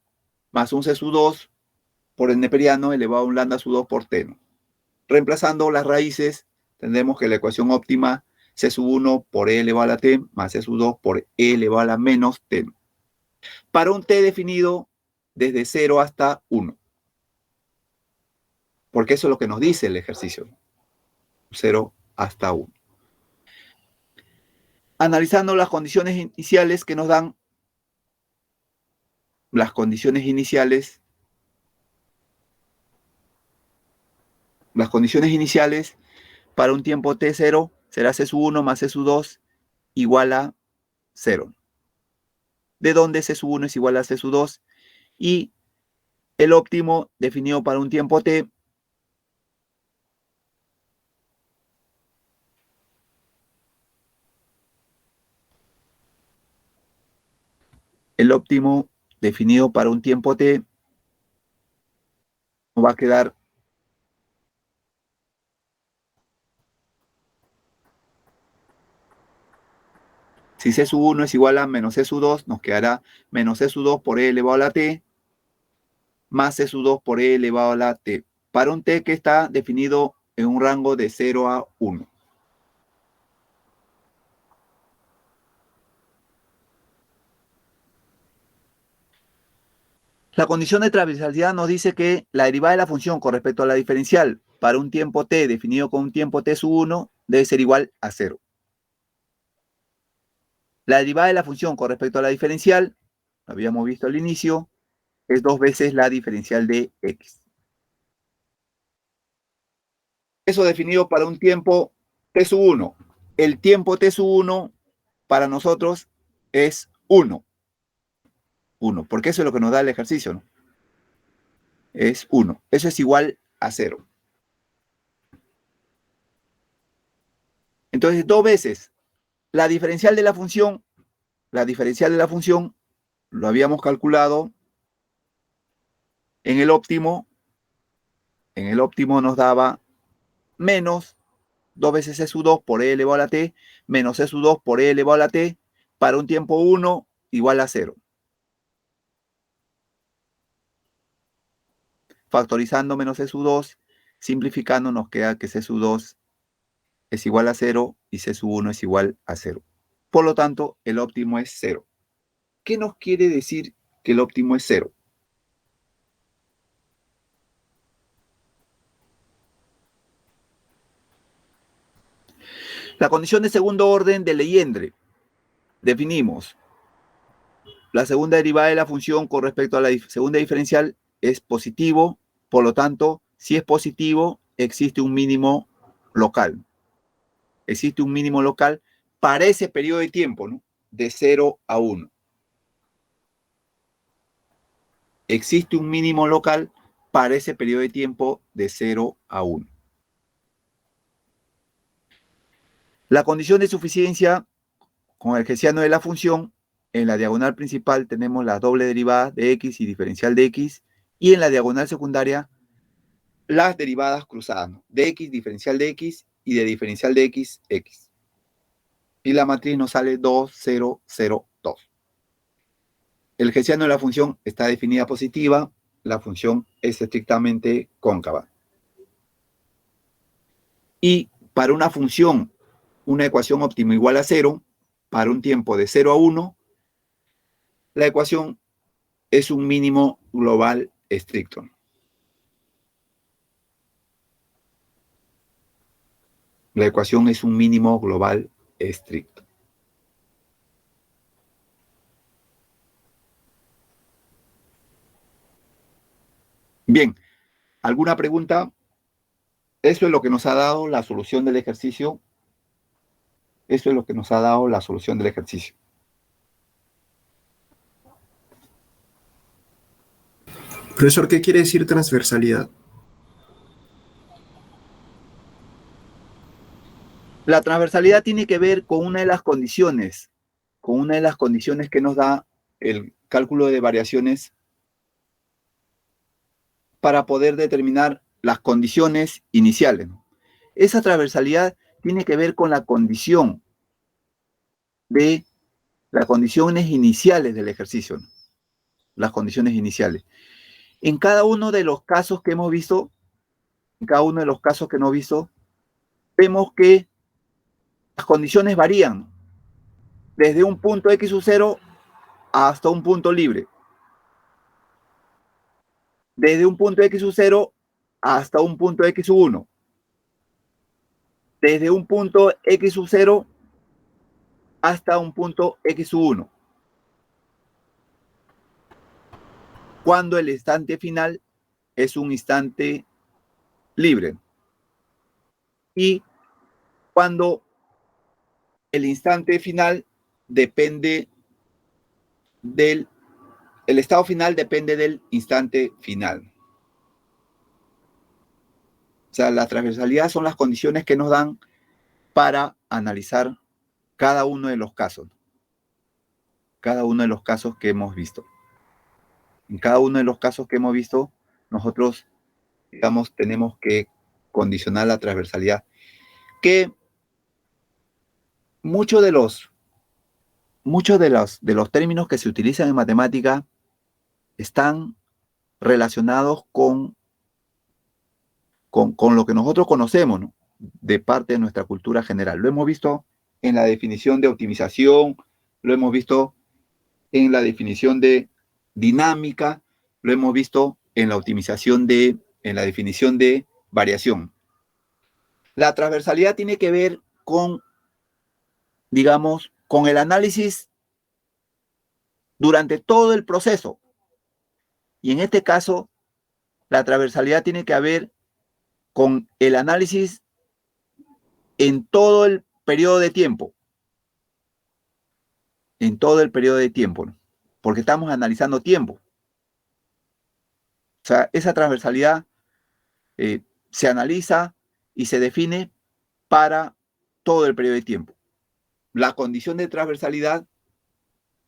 S1: más un c sub 2 por el neperiano elevado a un lambda sub 2 por t. Reemplazando las raíces, tendremos que la ecuación óptima c sub 1 por e elevado a la t más c sub 2 por e elevado a la menos t. Para un t definido desde 0 hasta 1. Porque eso es lo que nos dice el ejercicio. 0 hasta 1. Analizando las condiciones iniciales que nos dan las condiciones iniciales para un tiempo t0 será c sub 1 más c sub 2 igual a 0. De donde c sub 1 es igual a c sub 2 y el óptimo definido para un tiempo t el óptimo definido para un tiempo t, nos va a quedar si c sub 1 es igual a menos c sub 2, nos quedará menos c sub 2 por e elevado a la t, más c sub 2 por e elevado a la t, para un t que está definido en un rango de 0 a 1. La condición de transversalidad nos dice que la derivada de la función con respecto a la diferencial para un tiempo t definido con un tiempo t sub 1 debe ser igual a 0. La derivada de la función con respecto a la diferencial, lo habíamos visto al inicio, es 2 veces la diferencial de x. Eso definido para un tiempo t sub 1. El tiempo t sub 1 para nosotros es 1. 1, porque eso es lo que nos da el ejercicio, ¿no? Es 1. Eso es igual a 0. Entonces, 2 veces la diferencial de la función, lo habíamos calculado en el óptimo nos daba menos 2 veces c sub 2 por e elevado a la t, menos c sub 2 por e elevado a la t, para un tiempo 1 igual a 0. Factorizando menos c sub 2, simplificando nos queda que c sub 2 es igual a 0 y c sub 1 es igual a 0. Por lo tanto, el óptimo es 0. ¿Qué nos quiere decir que el óptimo es 0? La condición de segundo orden de Legendre. Definimos. La segunda derivada de la función con respecto a la segunda diferencial es positivo. Por lo tanto, si es positivo, existe un mínimo local. Existe un mínimo local para ese periodo de tiempo, ¿no? De 0 a 1. Existe un mínimo local para ese periodo de tiempo de 0 a 1. La condición de suficiencia con el hessiano de la función, en la diagonal principal tenemos la doble derivada de x y diferencial de x, y en la diagonal secundaria las derivadas cruzadas, ¿no? De x, diferencial de x, y de diferencial de x, x. Y la matriz nos sale 2, 0, 0, 2. El hessiano de la función está definida positiva, la función es estrictamente cóncava. Y para una función, una ecuación óptima igual a 0, para un tiempo de 0 a 1, la ecuación es un mínimo global estricto. La ecuación es un mínimo global estricto. Bien, ¿alguna pregunta? Eso es lo que nos ha dado la solución del ejercicio. Eso es lo que nos ha dado la solución del ejercicio.
S3: Profesor, ¿qué quiere decir transversalidad?
S1: La transversalidad tiene que ver con una de las condiciones, que nos da el cálculo de variaciones para poder determinar las condiciones iniciales, ¿no? Esa transversalidad tiene que ver con la condición de las condiciones iniciales del ejercicio, ¿no? Las condiciones iniciales. En cada uno de los casos que hemos visto, vemos que las condiciones varían desde un punto x sub 0 hasta un punto libre. Desde un punto x sub 0 hasta un punto x sub 1. Desde un punto x sub 0 hasta un punto x sub 1. Cuando el instante final es un instante libre. Y cuando el instante final depende del... El estado final depende del instante final. O sea, la transversalidad son las condiciones que nos dan para analizar cada uno de los casos. Cada uno de los casos que hemos visto. En cada uno de los casos que hemos visto, nosotros, digamos, tenemos que condicionar la transversalidad. Que muchos de los términos que se utilizan en matemática están relacionados con lo que nosotros conocemos, ¿no? De parte de nuestra cultura general. Lo hemos visto en la definición de optimización, lo hemos visto en la definición de dinámica, lo hemos visto en la en la definición de variación. La transversalidad tiene que ver con, digamos, con el análisis durante todo el proceso. Y en este caso, la transversalidad tiene que ver con el análisis en todo el periodo de tiempo. En todo el periodo de tiempo, ¿no? Porque estamos analizando tiempo. O sea, esa transversalidad se analiza y se define para todo el periodo de tiempo. La condición de transversalidad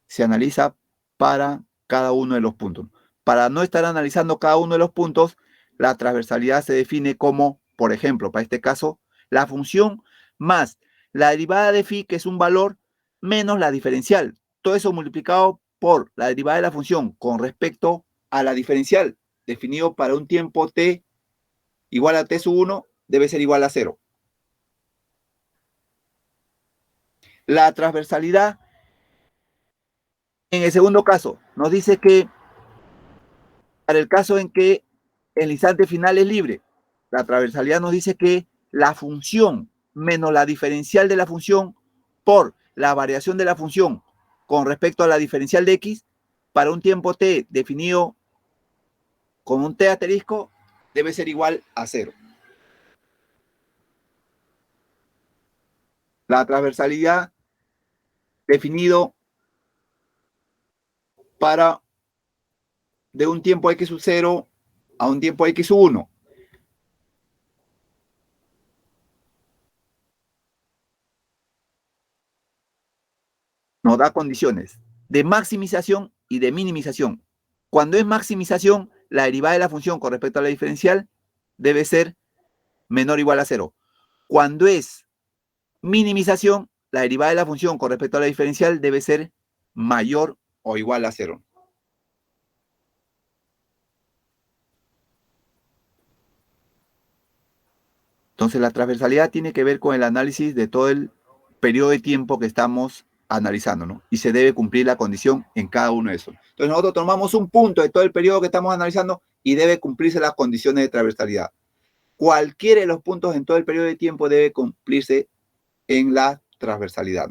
S1: se analiza para cada uno de los puntos. Para no estar analizando cada uno de los puntos, la transversalidad se define como, por ejemplo, para este caso, la función más la derivada de phi, que es un valor, menos la diferencial. Todo eso multiplicado por la derivada de la función con respecto a la diferencial, definido para un tiempo t igual a t sub 1, debe ser igual a 0. La transversalidad, en el segundo caso, nos dice que para el caso en que el instante final es libre, la transversalidad nos dice que la función menos la diferencial de la función por la variación de la función con respecto a la diferencial de x para un tiempo t definido con un t asterisco debe ser igual a 0. La transversalidad definido para de un tiempo x sub 0 a un tiempo x sub 1. Nos da condiciones de maximización y de minimización. Cuando es maximización, la derivada de la función con respecto a la diferencial debe ser menor o igual a 0. Cuando es minimización, la derivada de la función con respecto a la diferencial debe ser mayor o igual a 0. Entonces, la transversalidad tiene que ver con el análisis de todo el periodo de tiempo que estamos analizando, ¿no? Y se debe cumplir la condición en cada uno de esos. Entonces, nosotros tomamos un punto de todo el periodo que estamos analizando y debe cumplirse las condiciones de transversalidad. Cualquiera de los puntos en todo el periodo de tiempo debe cumplirse en la transversalidad.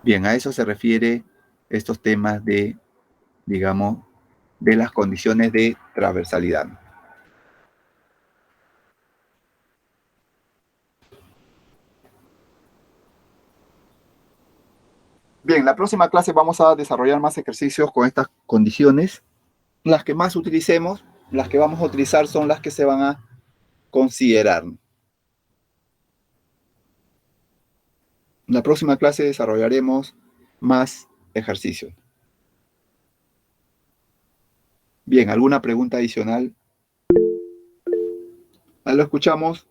S1: Bien, a eso se refiere estos temas de, digamos, de las condiciones de transversalidad. Bien, la próxima clase vamos a desarrollar más ejercicios con estas condiciones. Las que más utilicemos, las que vamos a utilizar son las que se van a considerar. En la próxima clase desarrollaremos más ejercicios. Bien, ¿alguna pregunta adicional? Lo escuchamos.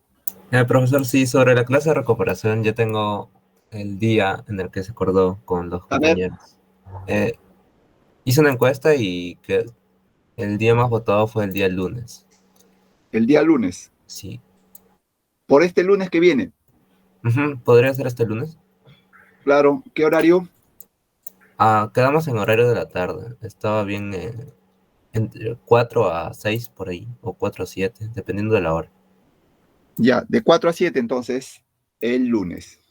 S2: Profesor, sí, sobre la clase de recuperación ya tengo el día en el que se acordó con los compañeros. Hice una encuesta y que el día más votado fue el día lunes.
S1: ¿El día lunes?
S2: Sí.
S1: ¿Por este lunes que viene?
S2: ¿Podría ser este lunes?
S1: Claro. ¿Qué horario?
S2: Quedamos en horario de la tarde. Estaba bien entre 4 a 6 por ahí, o 4 a 7, dependiendo de la hora.
S1: Ya, de 4 a 7 entonces, el lunes.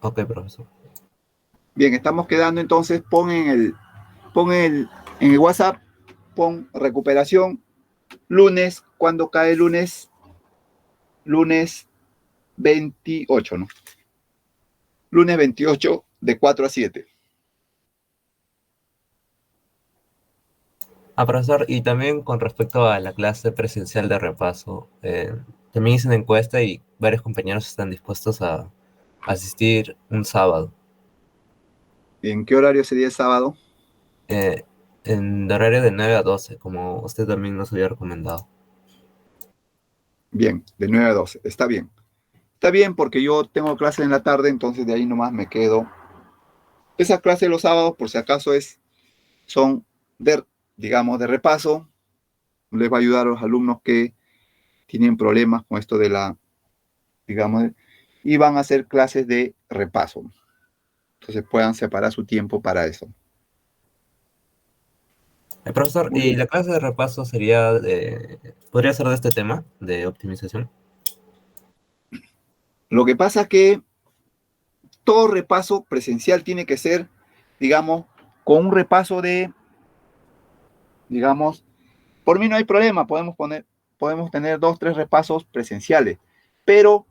S2: Ok, profesor.
S1: Bien, estamos quedando entonces, pon en el WhatsApp, pon recuperación, lunes, ¿cuándo cae el lunes? Lunes 28, ¿no? Lunes 28 de 4 a 7.
S2: Profesor, y también con respecto a la clase presencial de repaso, también hice una encuesta y varios compañeros están dispuestos a asistir un sábado.
S1: ¿En qué horario sería el sábado?
S2: En horario de 9 a 12, como usted también nos había recomendado.
S1: Bien, de 9 a 12. Está bien. Está bien porque yo tengo clase en la tarde, entonces de ahí nomás me quedo. Esas clases de los sábados, por si acaso, son digamos, de repaso. Les va a ayudar a los alumnos que tienen problemas con esto de digamos, y van a hacer clases de repaso. Entonces puedan separar su tiempo para eso.
S2: Profesor,
S1: Muy
S2: ¿y
S1: bien.
S2: la clase de repaso podría ser de este tema, de optimización?
S1: Lo que pasa es que todo repaso presencial tiene que ser, digamos, con un repaso digamos, por mí no hay problema, podemos tener 2, 3 repasos presenciales, pero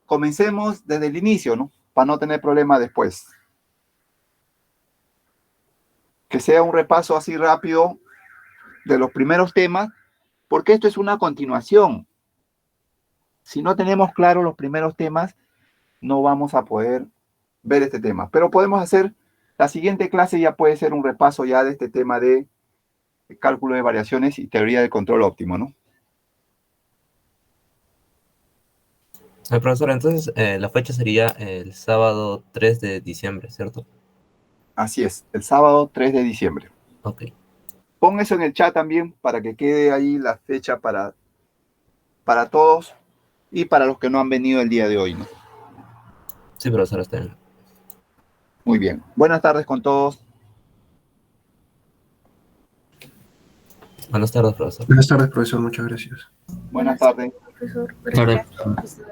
S1: comencemos desde el inicio, ¿no? Para no tener problema después. Que sea un repaso así rápido de los primeros temas, porque esto es una continuación. Si no tenemos claro los primeros temas, no vamos a poder ver este tema. Pero podemos hacer, la siguiente clase ya puede ser un repaso ya de este tema de cálculo de variaciones y teoría del control óptimo, ¿no?
S2: Profesor, entonces la fecha sería el sábado 3 de diciembre, ¿cierto?
S1: Así es, el sábado 3 de diciembre.
S2: Ok.
S1: Pon eso en el chat también para que quede ahí la fecha para todos y para los que no han venido el día de hoy, ¿no?
S2: Sí, profesor, está bien.
S1: Muy bien. Buenas tardes con todos.
S2: Buenas tardes, profesor.
S3: Buenas tardes, profesor. Muchas gracias.
S1: Buenas tardes.
S4: Profesor.
S5: Tarde.
S4: Gracias.